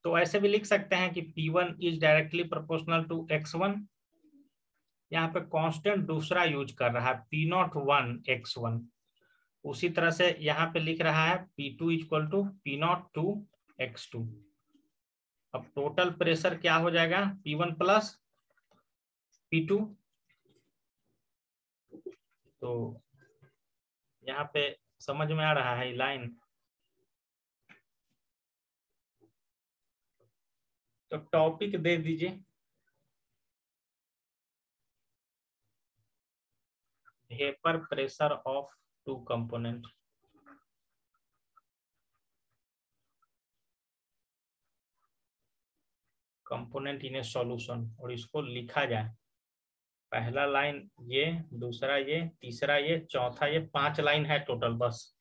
तो ऐसे भी लिख सकते हैं कि P1 is directly proportional to X1। यहाँ पे कांस्टेंट दूसरा यूज कर रहा है P01 X1। उसी तरह से यहाँ पे लिख रहा है P2 equal to P02 X2। अब टोटल प्रेशर क्या हो जाएगा, P1 प्लस P2। तो यहाँ पे समझ में आ रहा है लाइन। तो टॉपिक दे दीजिए, vapour pressure of two component. Component in a solution, और इसको लिखा जाए, पहला लाइन ये, दूसरा ये, तीसरा ये, चौथा ये, 5 लाइन है टोटल बस।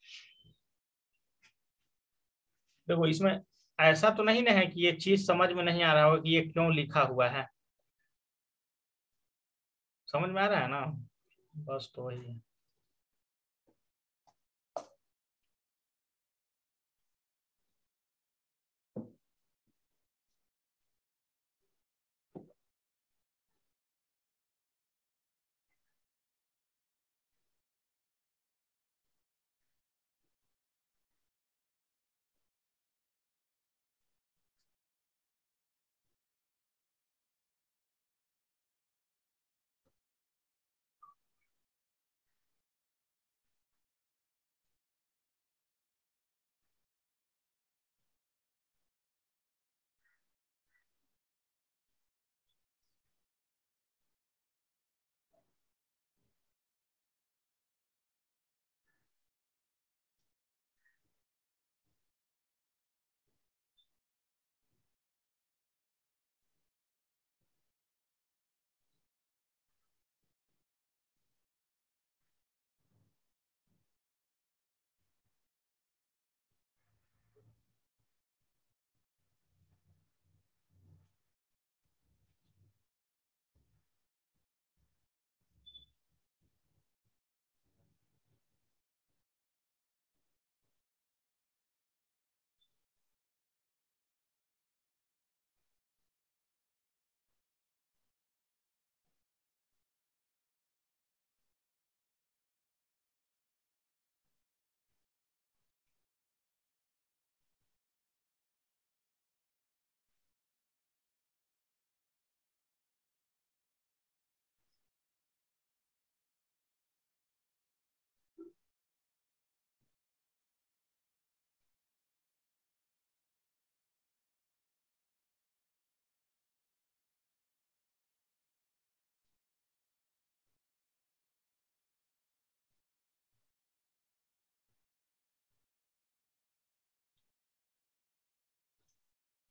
देखो इसमें ऐसा तो नहीं ना है कि ये चीज समझ में नहीं आ रहा हो कि ये क्यों लिखा हुआ है, समझ में आ रहा है ना, बस तो वही है।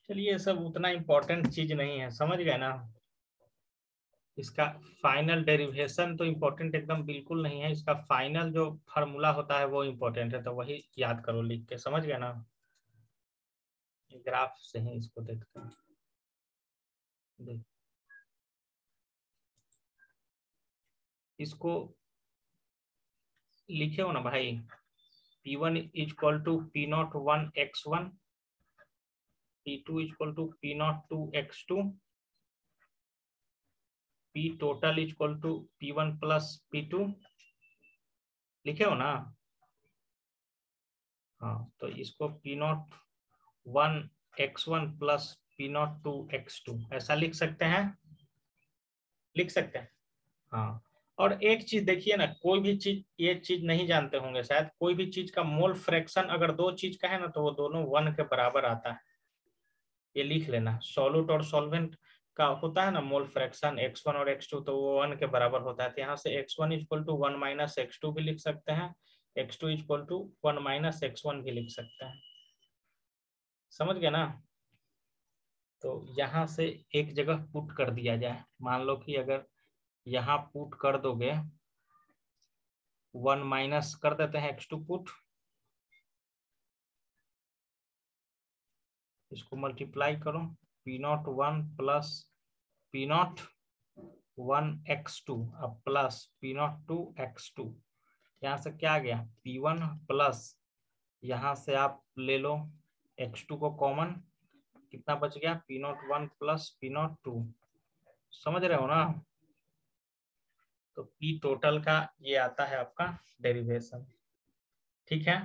चलिए ये सब उतना इम्पोर्टेंट चीज नहीं है, समझ गए ना। इसका फाइनल डेरिवेशन तो इम्पोर्टेंट एकदम बिल्कुल नहीं है, इसका फाइनल जो फार्मूला होता है वो इम्पोर्टेंट है, तो वही याद करो लिख के, समझ गए ना। ग्राफ से ही इसको देखते हैं, देख इसको लिखे हो ना भाई, P1 equal to P01 X1, P2 equal to P02 X2, P total equal to P1 plus P2, लिखे हो ना? हाँ, तो इसको P01 x1 plus P02 x2 ऐसा लिख सकते हैं, लिख सकते हैं। हाँ, और एक चीज देखिए ना, कोई भी चीज, ये चीज नहीं जानते होंगे शायद, कोई भी चीज का मोल फ्रैक्शन अगर दो चीज का है ना तो वो दोनों 1 के बराबर आता है। ये लिख लेना, सॉल्यूट और सॉल्वेंट का होता है ना मोल फ्रैक्शन x1 और x2, तो वो 1 के बराबर होता है। तो यहाँ से x1 equal to 1 minus x2 भी लिख सकते हैं, x2 equal to 1 minus x1 भी लिख सकते हैं। समझ गए ना? तो यहाँ से एक जगह पुट कर दिया जाए, मान लो कि अगर यहाँ पुट कर दोगे 1 माइनस कर देते हैं x2 पुट, इसको मल्टीप्लाई करो, P01 प्लस P01 x2 अब प्लस P02 x2, यहाँ से क्या आ गया P1 प्लस, यहाँ से आप ले लो x2 को कॉमन, कितना बच गया P01 प्लस P02। समझ रहे हो ना? तो P टोटल का ये आता है आपका डेरिवेशन। ठीक है,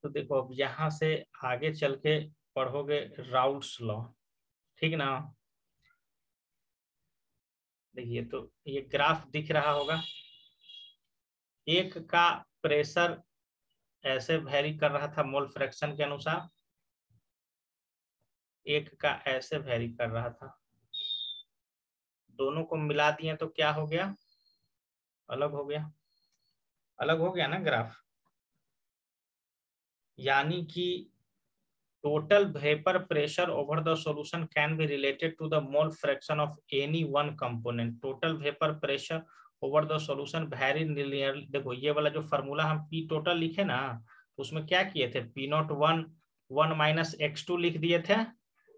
तो देखो अब यहाँ से आगे चल के पढ़ोगे राउल्ट्स लॉ, ठीक ना? देखिए, तो ये ग्राफ दिख रहा होगा, एक का प्रेशर ऐसे वैरी कर रहा था मोल फ्रैक्शन के अनुसार, एक का ऐसे वैरी कर रहा था, दोनों को मिला दिए तो क्या हो गया, अलग हो गया, अलग हो गया ना ग्राफ। यानी कि total vapour pressure over the solution can be related to the mole fraction of any one component. Total vapour pressure over the solution very linearly. देखो ये वाला जो फार्मूला हम पी टोटल लिखे ना, तो उसमें क्या किए थे, P01 1 माइनस x2 लिख दिए थे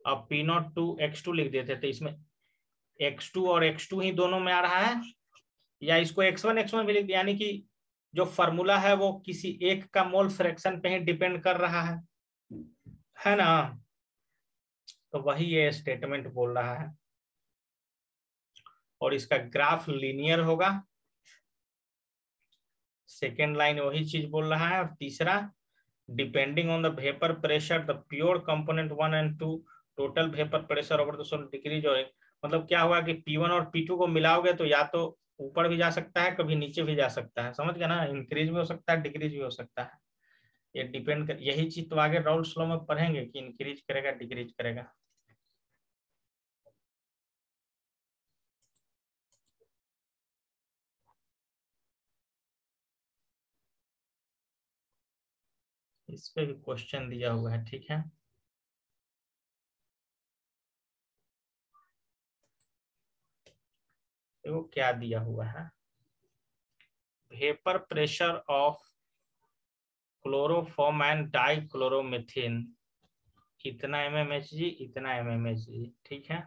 और P02 x2 लिख दिए थे। तो इसमें x2 और x2 ही दोनों में आ रहा है, या इसको x1 भी लिख दिया, यानी कि जो फार्मूला है वो किसी एक का मोल फ्रैक्शन पे ही डिपेंड कर रहा है ना? तो वही ये स्टेटमेंट बोल रहा है, और इसका ग्राफ लीनियर होगा। सेकेंड लाइन वही चीज बोल रहा है, और तीसरा depending on the vapour pressure the pure component 1 and 2 total vapour pressure over the sol decrease. और मतलब क्या हुआ कि P1 और P2 को मिलाओगे तो या तो ऊपर भी जा सकता है, कभी नीचे भी जा सकता है। समझ गया ना? इंक्रीज भी हो सकता है, डिक्रीज भी हो सकता है। ये डिपेंड कर, यही चीज तो आगे राउल्ट्स लॉ में पढ़ेंगे कि इंक्रीज करेगा डिक्रीज करेगा। इस पे भी क्वेश्चन दिया हुआ है, ठीक है। देखो क्या दिया हुआ है, vapour pressure of chloroform and dichloromethane इतना mmHg, इतना mmHg, ठीक है।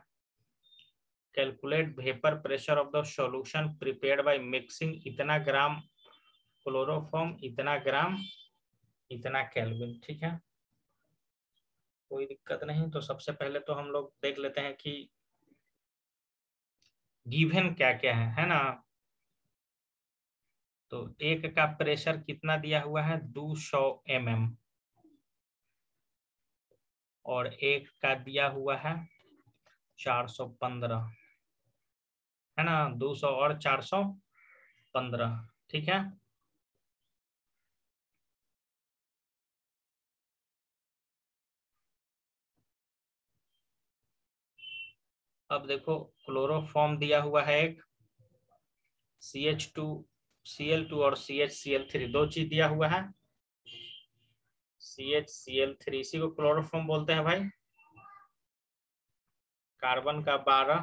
Calculate vapour pressure of the solution prepared by mixing इतना ग्राम क्लोरोफॉर्म, इतना ग्राम, इतना केल्विन, ठीक है। कोई दिक्कत नहीं। तो सबसे पहले तो हम लोग देख लेते हैं कि गिवन क्या क्या है ना? तो एक का प्रेशर कितना दिया हुआ है 200 mm, और एक का दिया हुआ है 415, है ना? 200 और 415, ठीक है। अब देखो क्लोरोफॉर्म दिया हुआ है एक, CH2 Cl2 और CHCl3 दो चीज दिया हुआ है। CHCl3 इसी को क्लोरोफॉर्म बोलते हैं भाई। कार्बन का 12,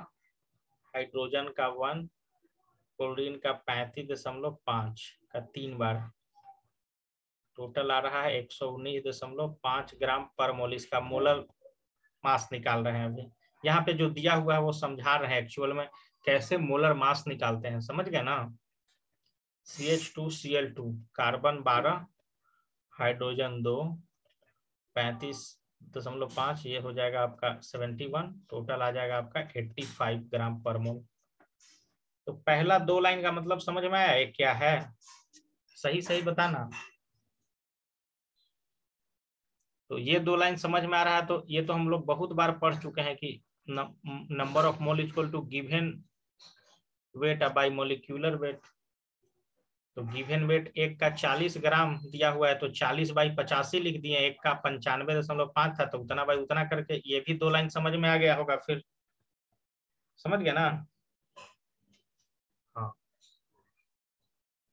हाइड्रोजन का 1, क्लोरीन का 35.5 का 3 बार, टोटल आ रहा है 119.5 ग्राम पर मोल। इसका मोलर मास निकाल रहे हैं अभी। यहाँ पे जो दिया हुआ है वो समझा रहे हैं एक्चुअल में कैसे मोलर मास निकालते हैं। समझ गए ना? CH2Cl2 कार्बन 12, हाइड्रोजन 2, 35.5, ये हो जाएगा आपका 71, टोटल आ जाएगा आपका 85 ग्राम पर मोल। तो पहला दो लाइन का मतलब समझ में आया, ये क्या है? सही सही बताना। तो ये दो लाइन समझ में आ रहा है। तो ये तो हम लोग बहुत बार पढ़ चुके हैं कि number of mole equal to given weight by molecular weight. तो गिवन वेट एक का 40 ग्राम दिया हुआ है, तो 40/85 लिख दिए। एक का 95.5 था, तो उतना बाई उतना करके ये भी दो लाइन समझ में आ गया होगा। फिर समझ गया ना? हाँ,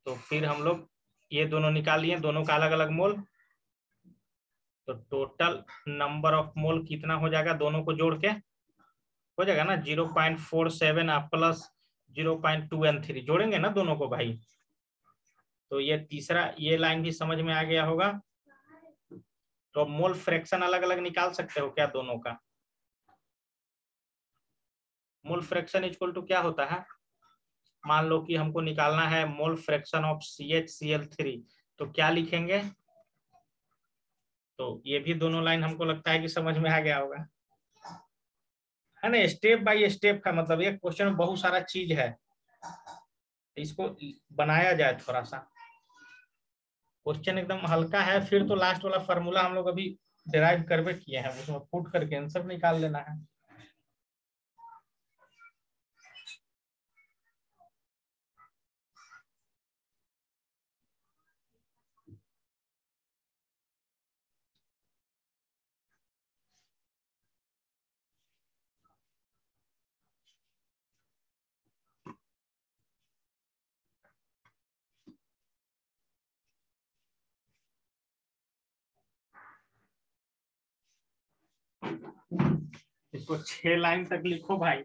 तो फिर हम लोग ये दोनों निकाल लिए, दोनों का अलग अलग मोल। तो टोटल नंबर ऑफ मोल कितना हो जाएगा दोनों को जोड़ के? हो जाएगा ना 0.47 प्लस 0.2 N3, जोड़ेंगे ना दोनों को भाई। तो ये तीसरा ये लाइन भी समझ में आ गया होगा। तो मोल फ्रैक्शन अलग अलग निकाल सकते हो क्या दोनों का? मोल फ्रैक्शन इक्वल टू क्या होता है? मान लो कि हमको निकालना है मोल फ्रैक्शन ऑफ CHCl3, तो क्या लिखेंगे? तो ये भी दोनों लाइन हमको लगता है कि समझ में आ गया होगा, है ना? स्टेप बाय स्टेप का मतलब एक क्वेश्चन में बहुत सारा चीज है, इसको बनाया जाए थोड़ा सा। क्वेश्चन एकदम हल्का है। फिर तो लास्ट वाला फार्मूला हम लोग अभी डिराइव करके किए हैं, उसमें पुट करके आंसर निकाल लेना है। इसको 6 लाइन तक लिखो भाई,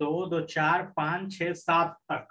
2 2 4 5 6 7 तक।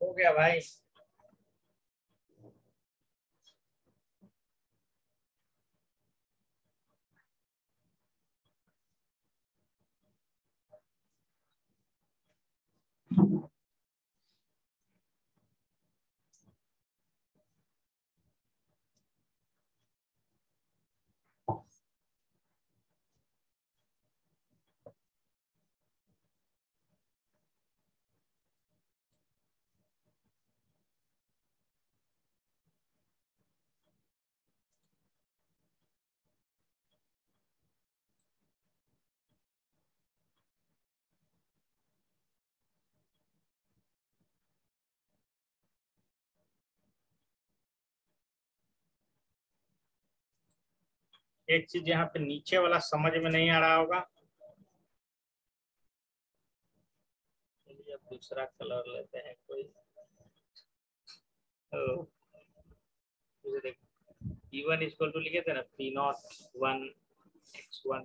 हो गया भाई। एक चीज यहाँ पे नीचे वाला समझ में नहीं आ रहा होगा, चलिए अब दूसरा कलर लेते हैं कोई। P1 इक्वल टू लिखे थे ना P01 x1,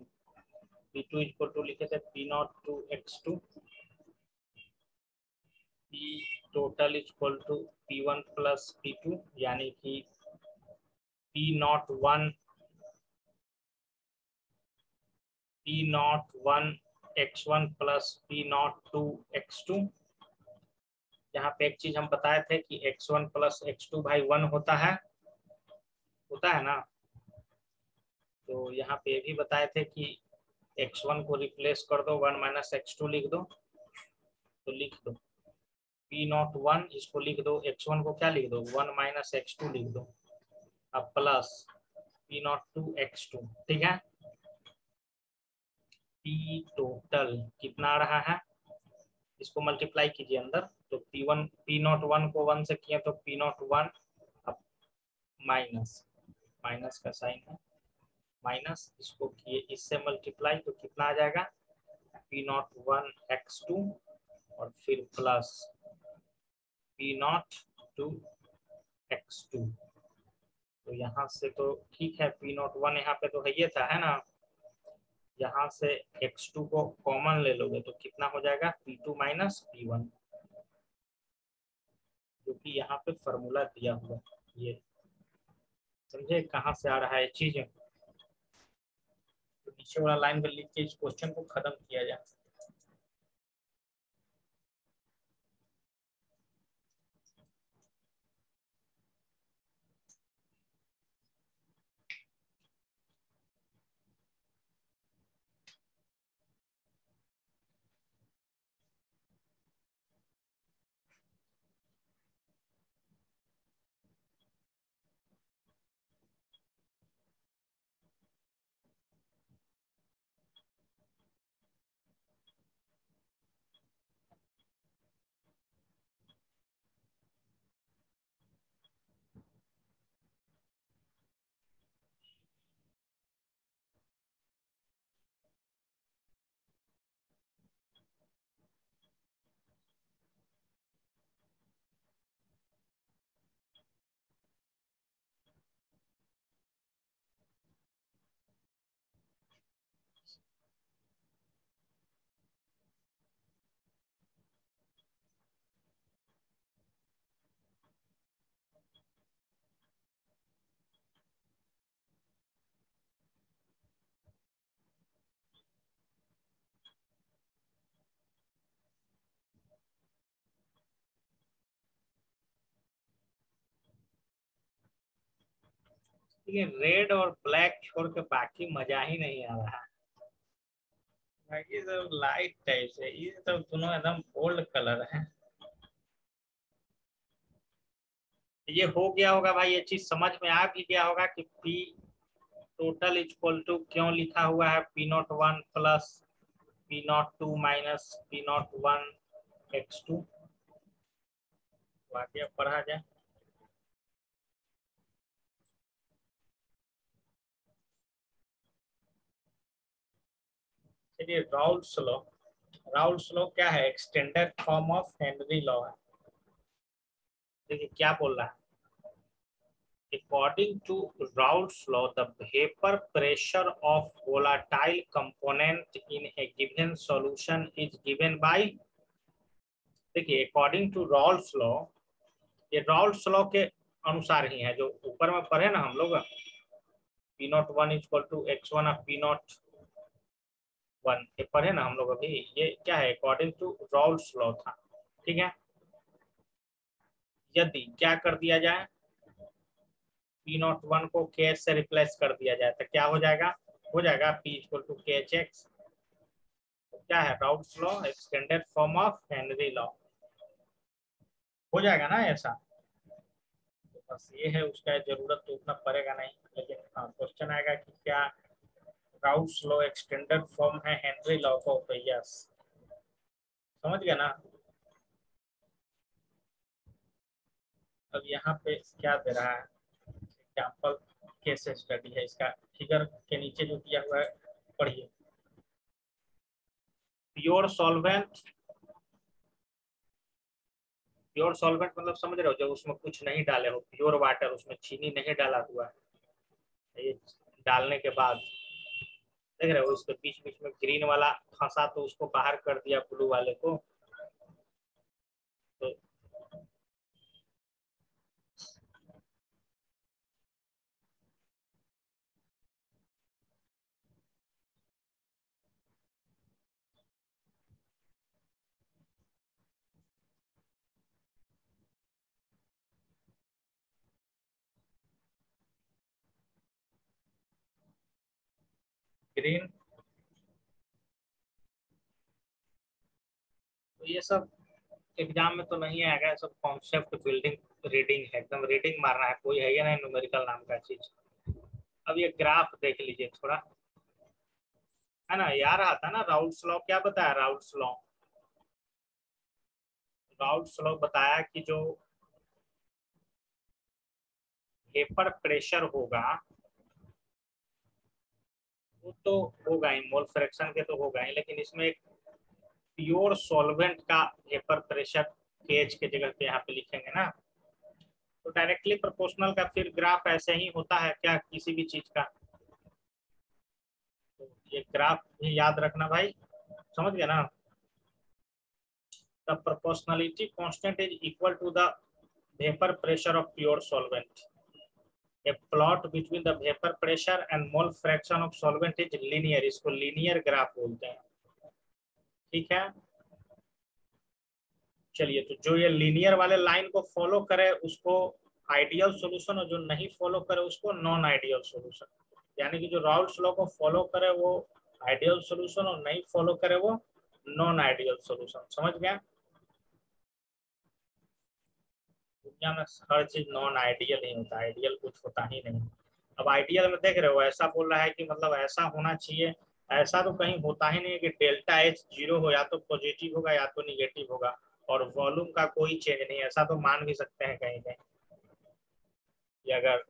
P2 equal to लिखे थे P02 x2, P total equal to P1 plus P2 यानी कि P01 x1 plus P02 x2। यहाँ पे एक चीज हम बताए थे कि x1 प्लस x2 भाई 1 होता है ना। तो यहाँ पे ये भी बताए थे कि x1 को रिप्लेस कर दो 1 माइनस x2 लिख दो, तो लिख दो P01 इसको लिख दो, x1 को क्या लिख दो 1 माइनस x2 लिख दो, अब प्लस P02 x2। ठीक है, P टोटल कितना आ रहा है, इसको मल्टीप्लाई कीजिए अंदर, तो P01 को 1 से किया तो P01, अब माइनस का साइन है, माइनस इसको किए इससे मल्टीप्लाई तो कितना आ जाएगा P01 x2 और फिर प्लस P02 x2। तो यहाँ से तो ठीक है, P01 यहाँ पे तो है ये था, है ना। यहाँ से x2 को कॉमन ले लोगे तो कितना हो जाएगा P2 माइनस P1, जो कि यहाँ पे फॉर्मूला दिया हुआ ये, समझे कहाँ से आ रहा है चीज। तो नीचे वाला लाइन पर लिख के इस क्वेश्चन को खत्म किया जाए। ये रेड और ब्लैक छोड़ के बाकी मजा ही नहीं आ रहा है, बाकी सब लाइट टाइप से, ये सब दोनों एकदम बोल्ड कलर है। ये हो गया होगा भाई, ये चीज समझ में आ भी गया होगा कि P टोटल इक्वल टू क्यों लिखा हुआ है P01 plus P02 minus P01 x2। आगे पढ़ा जाए। चलिए राउल्स लॉ क्या है, extended form of Henry law है। देखिए क्या बोल रहा है, according to Raoult's law the vapor pressure of volatile component in a given solution is given by, देखिए अकॉर्डिंग टू रॉल्स लॉ, ये रॉल्स लॉ के अनुसार ही है जो ऊपर में पढ़े ना हम लोग, P01 equal to x1 of P01, ये पढ़े ना हम लोग अभी, ये क्या है अकॉर्डिंग टू रॉल्स लॉ था। ठीक है, यदि क्या कर दिया जाए P01 को k से रिप्लेस कर दिया जाए तो क्या हो जाएगा, P इक्वल टू KHX। क्या है Raoult's law, extended form of Henry law, हो जाएगा ना ऐसा। तो बस ये है, उसका जरूरत तो उतना पड़ेगा नहीं, लेकिन हाँ क्वेश्चन आएगा कि क्या राउल्स लॉ एक्सटेंडेड फॉर्म है हेनरी लॉ को, तो यस, समझ गया ना। अब यहाँ पे क्या दे रहा है, एग्जाम्पल केस स्टडी है, इसका फिगर के नीचे जो दिया हुआ है पढ़िए। प्योर सॉल्वेंट, प्योर सॉल्वेंट मतलब समझ रहे हो, जब उसमें कुछ नहीं डाले हो, प्योर वाटर, उसमें चीनी नहीं डाला हुआ है, ये डालने के बाद देख रहे हो, इसके बीच बीच में ग्रीन वाला फंसा तो उसको बाहर कर दिया ब्लू वाले को। तो ग्रीन, तो ये सब एग्जाम में तो नहीं आएगा, सब कॉन्सेप्ट बिल्डिंग रीडिंग है, एकदम रीडिंग मारना है, कोई है या नहीं न्यूमेरिकल नाम का चीज। अब ये ग्राफ देख लीजिए थोड़ा, है ना, याद रहा था ना राउल्ट्स लॉ, क्या बताया राउल्ट्स लॉ? राउल्ट्स लॉ बताया कि जो वेपर प्रेशर होगा वो तो होगा ही, मोल फ्रैक्शन के तो होगा ही, लेकिन इसमें एक प्योर सॉल्वेंट का वेपर प्रेशर केएच के जगह पे यहाँ पे लिखेंगे ना, तो डायरेक्टली प्रोपोर्शनल का फिर ग्राफ ऐसे ही होता है क्या किसी भी चीज का। तो ये ग्राफ भी याद रखना भाई, समझ गया ना। The proportionality constant is equal to the vapour pressure of pure solvent. A plot between the vapor pressure and mole fraction of solvent is linear, इसको लीनियर ग्राफ बोलते हैं, ठीक है। चलिए, तो जो ये लीनियर वाले लाइन को फॉलो करे उसको आइडियल सॉल्यूशन, और जो नहीं फॉलो करे उसको नॉन आइडियल सॉल्यूशन। यानी कि जो राउल्ट्स लॉ को फॉलो करे वो आइडियल सॉल्यूशन, और नहीं फॉलो करे वो नॉन आइडियल सॉल्यूशन। समझ गया? दुनिया में हर चीज नॉन आइडियल ही होता है, आइडियल कुछ होता ही नहीं। अब आइडियल में देख रहे हो, ऐसा बोल रहा है कि मतलब ऐसा होना चाहिए, ऐसा तो कहीं होता ही नहीं कि डेल्टा एच जीरो हो, या तो पॉजिटिव होगा या तो निगेटिव होगा, और वॉल्यूम का कोई चेंज नहीं। ऐसा तो मान भी सकते हैं कहीं कहीं कि अगर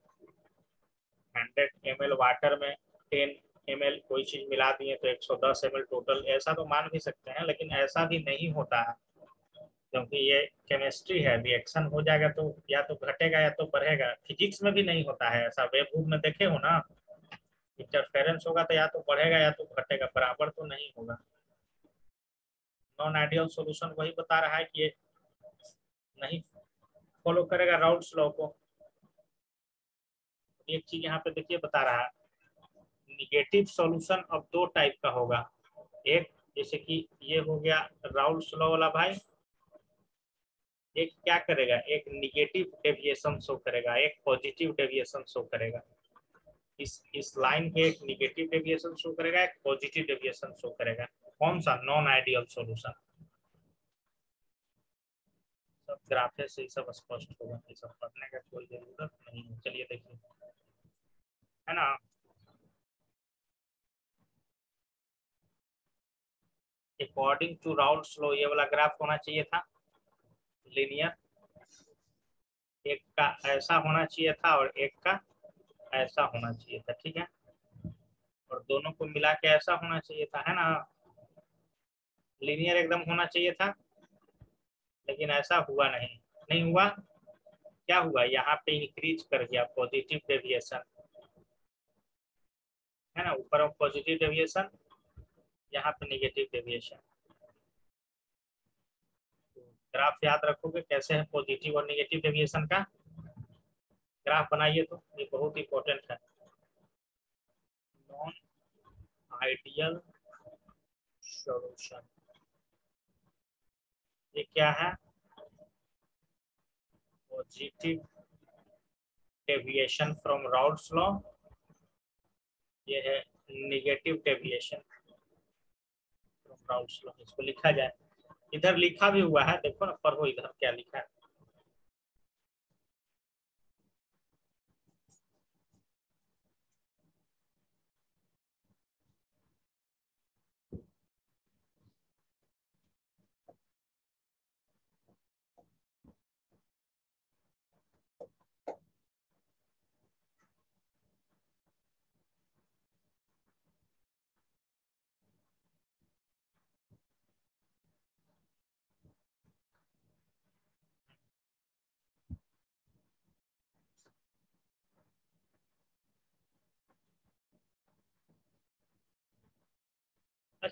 100 ml वाटर में 10 ml कोई चीज मिला दिए तो 110 ml टोटल, ऐसा तो मान भी सकते हैं, लेकिन ऐसा भी नहीं होता है, क्योंकि ये केमिस्ट्री है, रिएक्शन हो जाएगा तो या तो घटेगा या तो बढ़ेगा। फिजिक्स में भी नहीं होता है ऐसा, वेव वूव में देखे हो ना, इंटरफेरेंस होगा तो या तो बढ़ेगा या तो घटेगा, बराबर तो नहीं होगा। नॉन आइडियल सॉल्यूशन वही बता रहा है कि ये नहीं फॉलो करेगा राउल्ट्स लॉ को। एक चीज यहाँ पे देखिए बता रहा है, निगेटिव सॉल्यूशन अब दो टाइप का होगा। एक जैसे कि ये हो गया राउल्ट्स लॉ वाला भाई, एक क्या करेगा, एक निगेटिव डेविएशन शो करेगा, एक पॉजिटिव डेविएशन शो करेगा। इस लाइन पे एक निगेटिव डेविएशन शो करेगा, एक पॉजिटिव डेविएशन शो करेगा। कौन सा? Non ideal solution. सब ग्राफे से ही सब स्पष्ट होगा, ये सब पढ़ने का कोई जरूरत नहीं है। चलिए देखिए, है ना, अकॉर्डिंग टू राउल्ट्स लॉ ये वाला ग्राफ होना चाहिए था लीनियर, एक का ऐसा होना चाहिए था और एक का ऐसा होना चाहिए था, ठीक है, और दोनों को मिला के ऐसा होना चाहिए था, है ना, लीनियर एकदम होना चाहिए था, लेकिन ऐसा हुआ नहीं। नहीं हुआ, क्या हुआ, यहाँ पे इंक्रीज कर गया पॉजिटिव डेविएशन, है ना, ऊपर पॉजिटिव डेविएशन, यहाँ पे नेगेटिव डेविएशन। ग्राफ याद रखोगे कैसे है पॉजिटिव और नेगेटिव डेविएशन का ग्राफ बनाइए, तो ये बहुत इंपॉर्टेंट है। नॉन आइडियल सॉल्यूशन, ये क्या है, positive deviation from Raoult's law, ये है negative deviation from Raoult's law. इसको लिखा जाए, इधर लिखा भी हुआ है, देखो ना, पढ़ो इधर क्या लिखा है।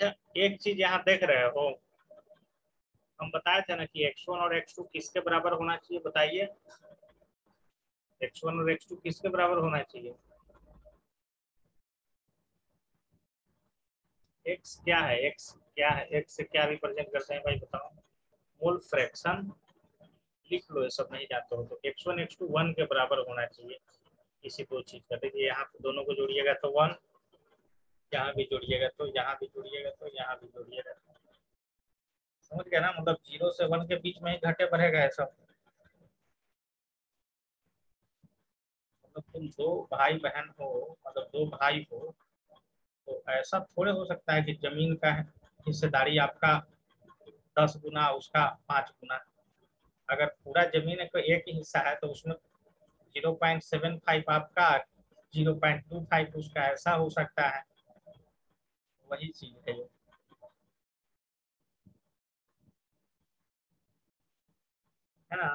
अच्छा एक चीज यहाँ देख रहे हो, हम बताए थे ना कि x1 और x2 किसके बराबर होना चाहिए, बताइए। x1 और x2 किसके बराबर होना चाहिए? x क्या है, x क्या है, x से क्या रिप्रेजेंट करते हैं भाई बताओ? Mole fraction. लिख लो, ये सब नहीं जानते हो तो x1 x2 1 के बराबर होना चाहिए किसी दो चीज का। देखिए यहाँ पे दोनों को जोड़िएगा तो 1, यहाँ भी जोड़िएगा तो, यहाँ भी जोड़िएगा तो, यहाँ भी जोड़िएगा तो। समझ गया ना, मतलब 0 से 1 के बीच में ही घटे बढ़ेगा ये सब। मतलब तुम दो भाई बहन हो, मतलब दो भाई हो, तो ऐसा थोड़े हो सकता है कि जमीन का हिस्सेदारी आपका 10 गुना, उसका 5 गुना। अगर पूरा जमीन का एक ही हिस्सा है तो उसमें 0.75 आपका, 0.25 उसका, ऐसा हो सकता है। वही चीज है ये, है ना।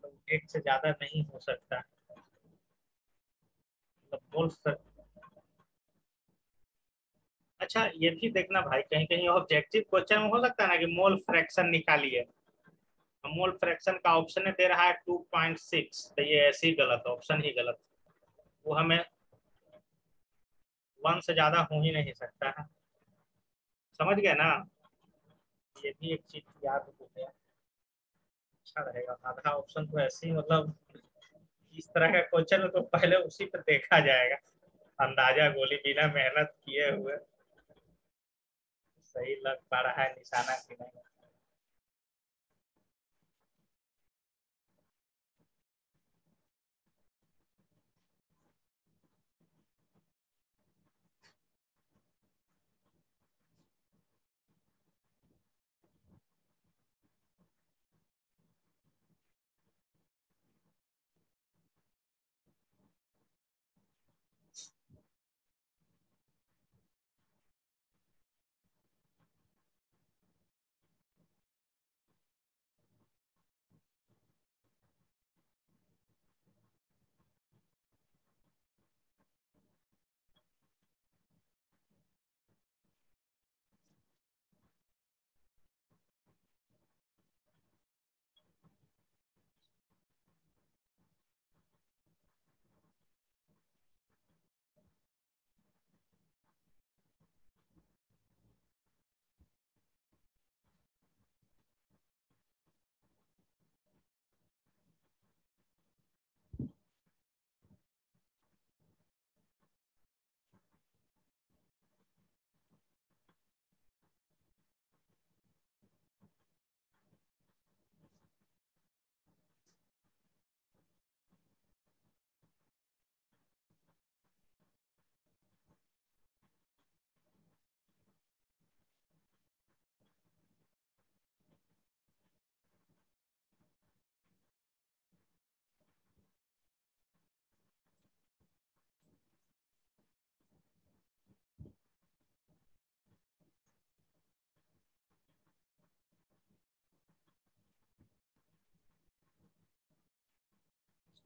तो एक से ज्यादा नहीं हो सकता, मतलब बोल सकते। अच्छा ये भी देखना भाई, कहीं कहीं ऑब्जेक्टिव क्वेश्चन में हो सकता है ना कि मोल फ्रैक्शन निकालिए, मोल फ्रैक्शन का ऑप्शन दे रहा है 2.6, तो ये ऐसे ही गलत, ऑप्शन ही गलत। वो हमें 1 से ज्यादा हो ही नहीं सकता है। समझ गया ना, ये भी एक चीज याद हो गया, अच्छा रहेगा। आधा ऑप्शन तो ऐसे ही, मतलब इस तरह का क्वेश्चन है तो पहले उसी पर देखा जाएगा, अंदाजा गोली बिना मेहनत किए हुए सही लग पा रहा है निशाना कि नहीं।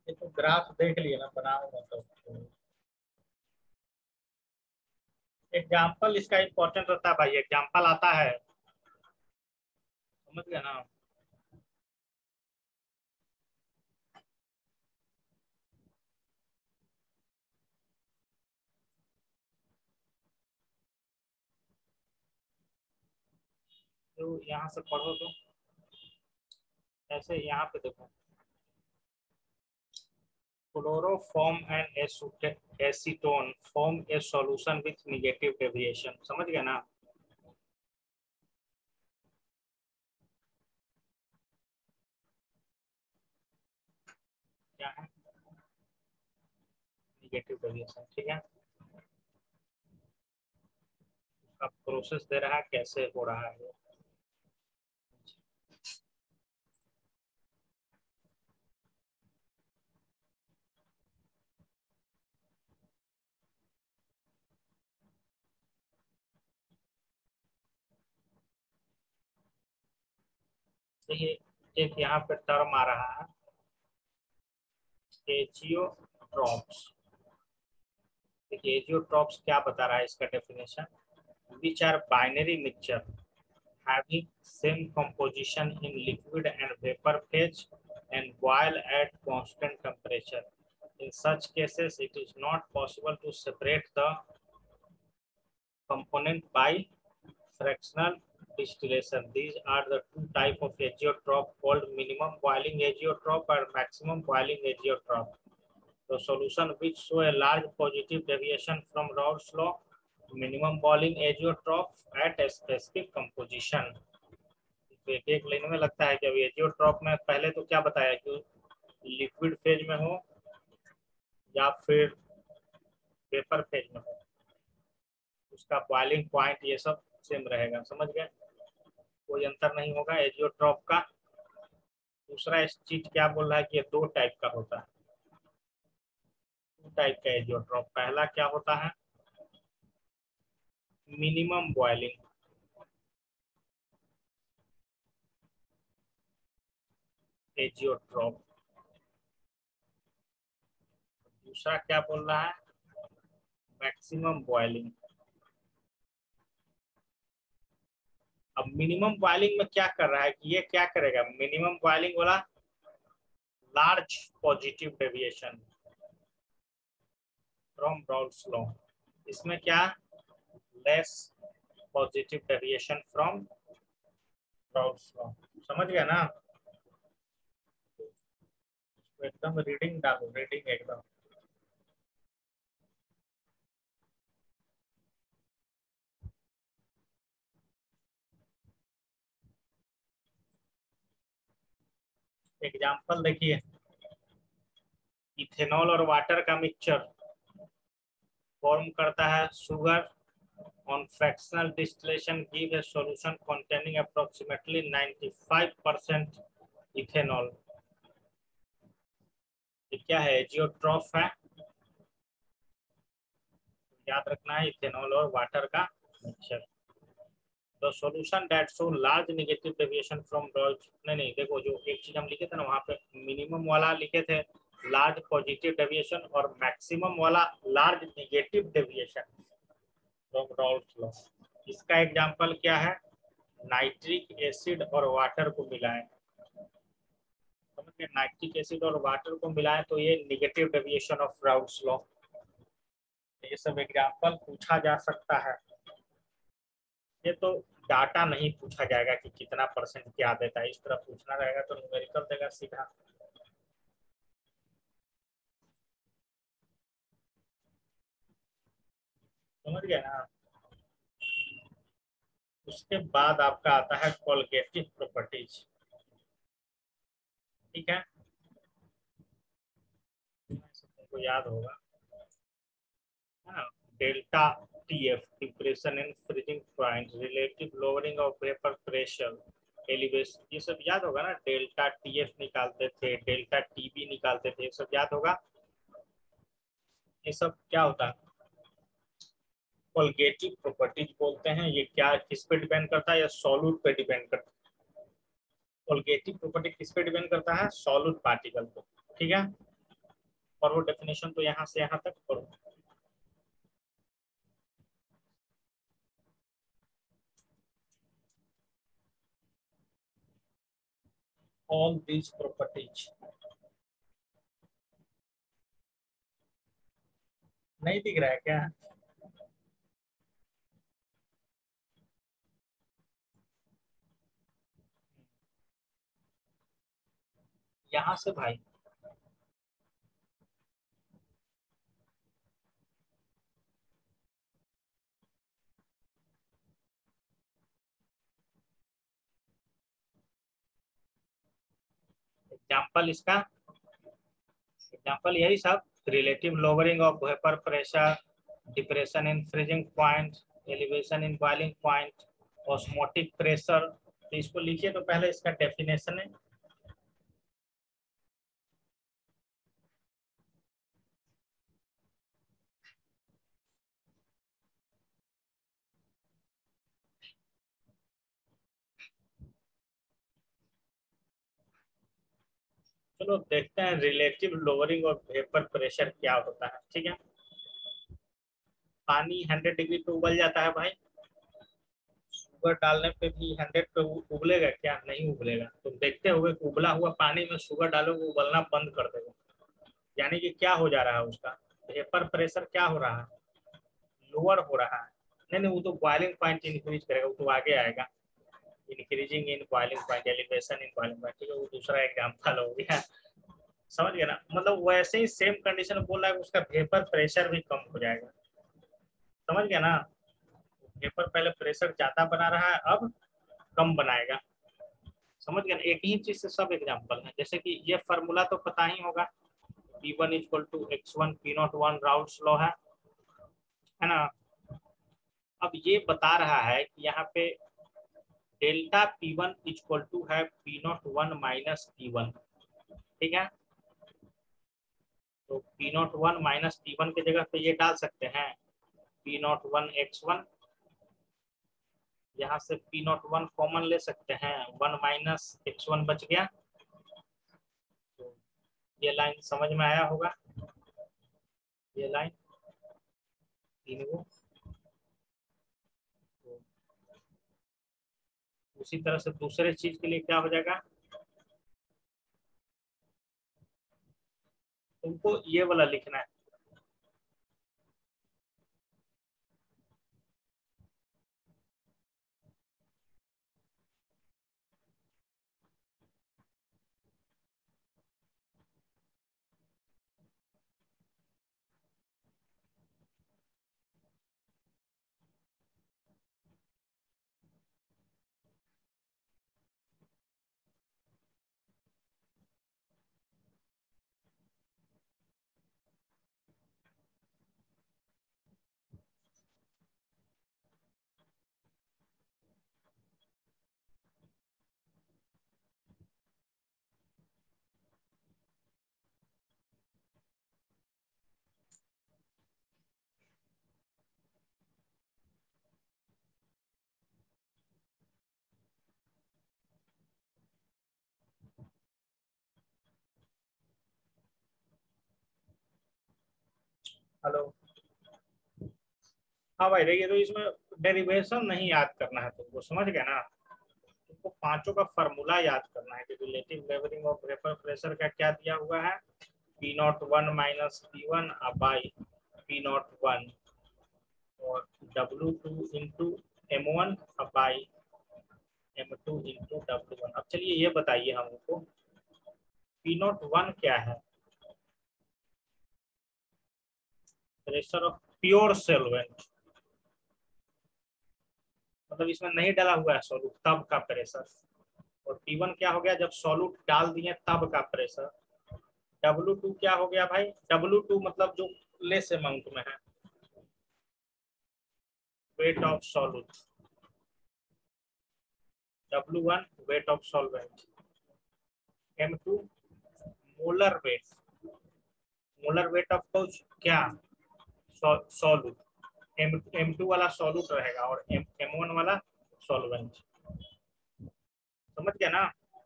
ये तो ग्राफ देख लिए ना, बनाऊंगा तो एग्जाम्पल इसका इम्पोर्टेंट रहता है भाई, एग्जाम्पल आता है, समझ गया ना। तो यहाँ से पढ़ो तो, ऐसे यहाँ पे देखो, chloroform and acetone form A solution with negative deviation, समझ गया ना। क्या है नेगेटिव डेविएशन, ठीक है। अब प्रोसेस दे रहा है कैसे हो रहा है। देखिए एक यहाँ पे टर्म आ रहा है एजियोट्रॉप्स। देखिए एजियोट्रॉप्स क्या बता रहा है इसका definition, which are binary mixture having same composition in liquid and vapor phase and boil at constant temperature. In such cases, it is not possible to separate the component by fractional distillation. These are the two types of azeotrope called minimum boiling azeotrope and maximum boiling azeotrope. The solution which show a large positive deviation from Raoult's law, minimum boiling azeotrope at a specific composition. तो एक एक line में लगता है कि अभी azeotrope में पहले तो क्या बताया कि लिक्विड फेज में हो या फिर वेपर फेज में हो, उसका बॉइलिंग पॉइंट ये सब सेम रहेगा, समझ गए, कोई अंतर नहीं होगा एजियोट्रॉप का। दूसरा चीज क्या बोल रहा है कि ये दो टाइप का होता है, दो टाइप का एजियोट्रॉप। पहला क्या होता है, मिनिमम बॉइलिंग एजियोट्रॉप। दूसरा क्या बोल रहा है, मैक्सिमम बॉइलिंग। अब मिनिमम बॉइलिंग में क्या कर रहा है कि ये क्या करेगा, मिनिमम बॉइलिंग वाला large positive deviation from Raoult's law, इसमें क्या less positive deviation from Raoult's law. समझ गया ना, एकदम रीडिंग डालो, रीडिंग एकदम। एग्जाम्पल देखिए, इथेनॉल और वाटर का मिक्सचर फॉर्म करता है sugar on fractional distillation give a solution containing approximately 95% ethanol। ये क्या है, एजियोट्रॉफ है, याद रखना है, इथेनॉल और वाटर का mixture. The solution that show large negative deviation from Raoult's, नहीं देखो, जो एक चीज हम लिखे थे ना वहाँ पे मिनिमम वाला लिखे थे लार्ज पॉजिटिव डेविएशन और मैक्सिमम वाला large negative deviation from Raoult's law. इसका एग्जांपल क्या है, नाइट्रिक एसिड और वाटर को मिलाएं, नाइट्रिक एसिड और वाटर को मिलाएं तो ये negative deviation of Raoult's law. ये सब एग्जांपल पूछा जा सकता है। ये तो डाटा नहीं पूछा जाएगा कि कितना परसेंट क्या देता है, इस तरह पूछना रहेगा तो न्यूमेरिकल देगा सीधा। समझ गया ना। उसके बाद आपका आता है कोलगेटिव प्रॉपर्टीज, ठीक है, तुमको याद होगा delta TF depression in freezing point, relative lowering of vapour pressure, elevation, ये सब याद होगा ना। डेल्टा टीएफ निकालते थे, डेल्टा टीबी निकालते थे, ये सब याद होगा। ये सब क्या होता है, कोलगेटिव प्रॉपर्टीज बोलते हैं। ये क्या किस पे डिपेंड करता है, या सॉल्यूट पे डिपेंड करता है। कोलगेटिव प्रॉपर्टी किस पे डिपेंड करता है, सॉल्यूट पार्टिकल पे, ठीक है। और वो डेफिनेशन तो यहाँ से यहाँ तक करो। ऑल दीज प्रॉपर्टीज नहीं दिख रहा है क्या, यहाँ से भाई एग्जाम्पल, इसका एग्जाम्पल यही सब, relative lowering of vapour pressure, depression in freezing point, elevation in boiling point, osmotic pressure. तो इसको लिखिए तो पहले इसका डेफिनेशन है। चलो देखते हैं relative lowering of vapour pressure क्या होता है, ठीक है। पानी 100 डिग्री पे उबल जाता है भाई, शुगर डालने पे भी 100 पे उबलेगा क्या? नहीं उबलेगा। तुम देखते होगे कि उबला हुआ पानी में शुगर डालोगे उबलना बंद कर देगा। यानी कि क्या हो जा रहा है उसका वेपर प्रेशर क्या हो रहा है? लोअर हो रहा है। नहीं नहीं, वो तो बॉइलिंग पॉइंट इंक्रीज करेगा, वो तो आगे आएगा। Increasing in boiling point, elevation in boiling point, ठीक है, वो दूसरा एग्जाम्पल हो गया। समझ गए ना? मतलब वैसे ही सेम कंडीशन बोल रहा है उसका वेपर प्रेशर भी कम हो जाएगा। समझ गया ना? वेपर पहले प्रेशर ज्यादा बना रहा है, अब कम बनाएगा। समझ गया ना? एक ही चीज से सब एग्जाम्पल है। जैसे कि ये फार्मूला तो पता ही होगा, P1 equal to x1 P01 Raoult's law है ना? अब ये बता रहा है कि यहाँ पे डेल्टा P1 इक्वल टू है P01 माइनस P1, ठीक है? तो P01 माइनस P1 के जगह पे ये डाल सकते हैं P01 x1, यहाँ से P01 कॉमन ले सकते हैं, 1 माइनस x1 बच गया। तो ये लाइन समझ में आया होगा, ये लाइन तीन को। तो उसी तरह से दूसरे चीज के लिए क्या हो जाएगा, तुमको ये वाला लिखना है। हेलो। हाँ भाई देखिए, तो इसमें डेरिवेशन नहीं याद करना है तुमको, समझ गया ना? तुमको पांचों का फॉर्मूला याद करना है कि relative levelling of vapour pressure का क्या दिया हुआ है, P01 minus P1 by P01, और W2 into M1 by M2 into W1। अब चलिए ये बताइए हमको P01 क्या है? प्रेशर ऑफ प्योर सॉल्वेंट, मतलब इसमें नहीं डाला हुआ है सॉल्यूट तब का प्रेशर। और P1 क्या हो गया, जब सॉल्यूट डाल दिए तब का प्रेशर। W2 क्या हो गया भाई, W2 मतलब जो लेस अमाउंट में है, weight of solute. W1 weight of solvent. M2 molar weight, molar weight of कुछ क्या, सॉल्यूट। M2 वाला सॉल्यूट रहेगा और M1 वाला सॉल्वेंट। समझ गया ना?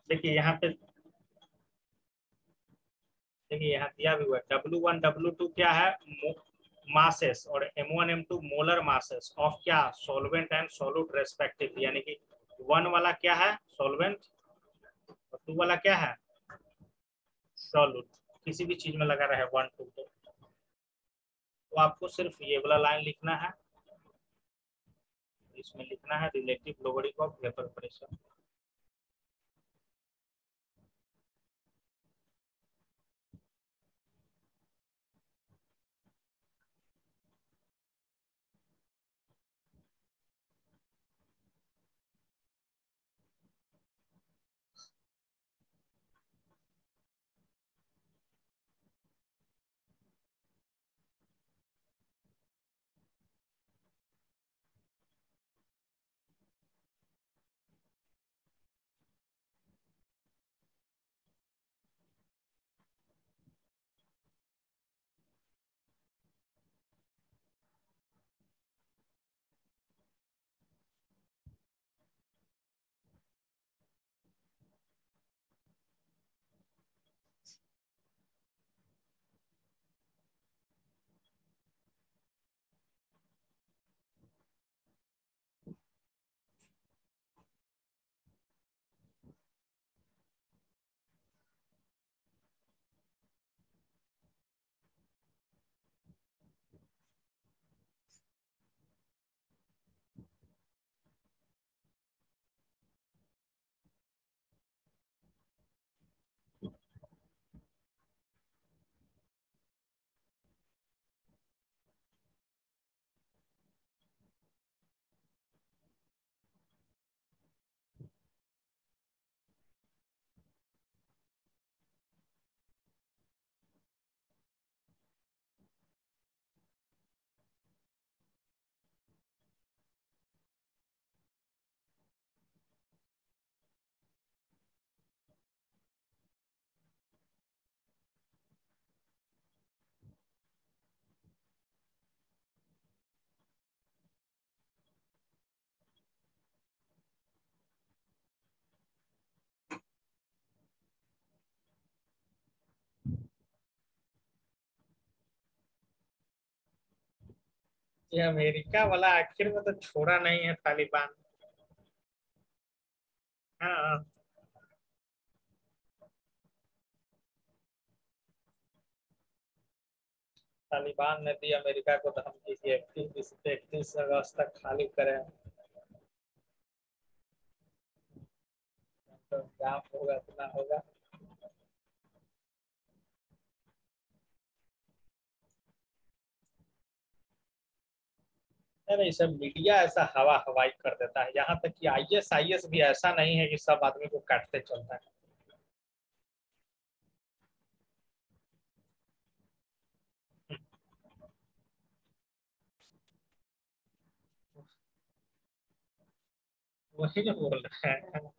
देखिए यहाँ पे, देखिए यहाँ दिया भी हुआ है W1 W2 क्या है, मासेस, और M1 M2 molar masses of क्या, सॉल्वेंट एंड सॉल्यूट रेस्पेक्टिव। यानी कि 1 वाला क्या है, सॉल्वेंट, और 2 वाला क्या है, सॉल्यूट। किसी भी चीज में लगा रहे 1 2 तो आपको सिर्फ ये वाला लाइन लिखना है, इसमें लिखना है relative lowering of vapour pressure. ये अमेरिका वाला आखिर में तो छोड़ा नहीं है तालिबान। हाँ, तालिबान ने दी अमेरिका को धमकी कि 31 अगस्त तक खाली करें। तो काम होगा इतना होगा। नहीं, सब मीडिया ऐसा हवा हवाई कर देता है, यहाँ तक कि IS भी ऐसा नहीं है कि सब आदमी को काटते चलता है। वही जो बोल रहे हैं।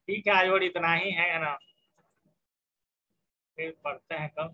ठीक है, आज और इतना ही है ना। फिर पढ़ते हैं कल।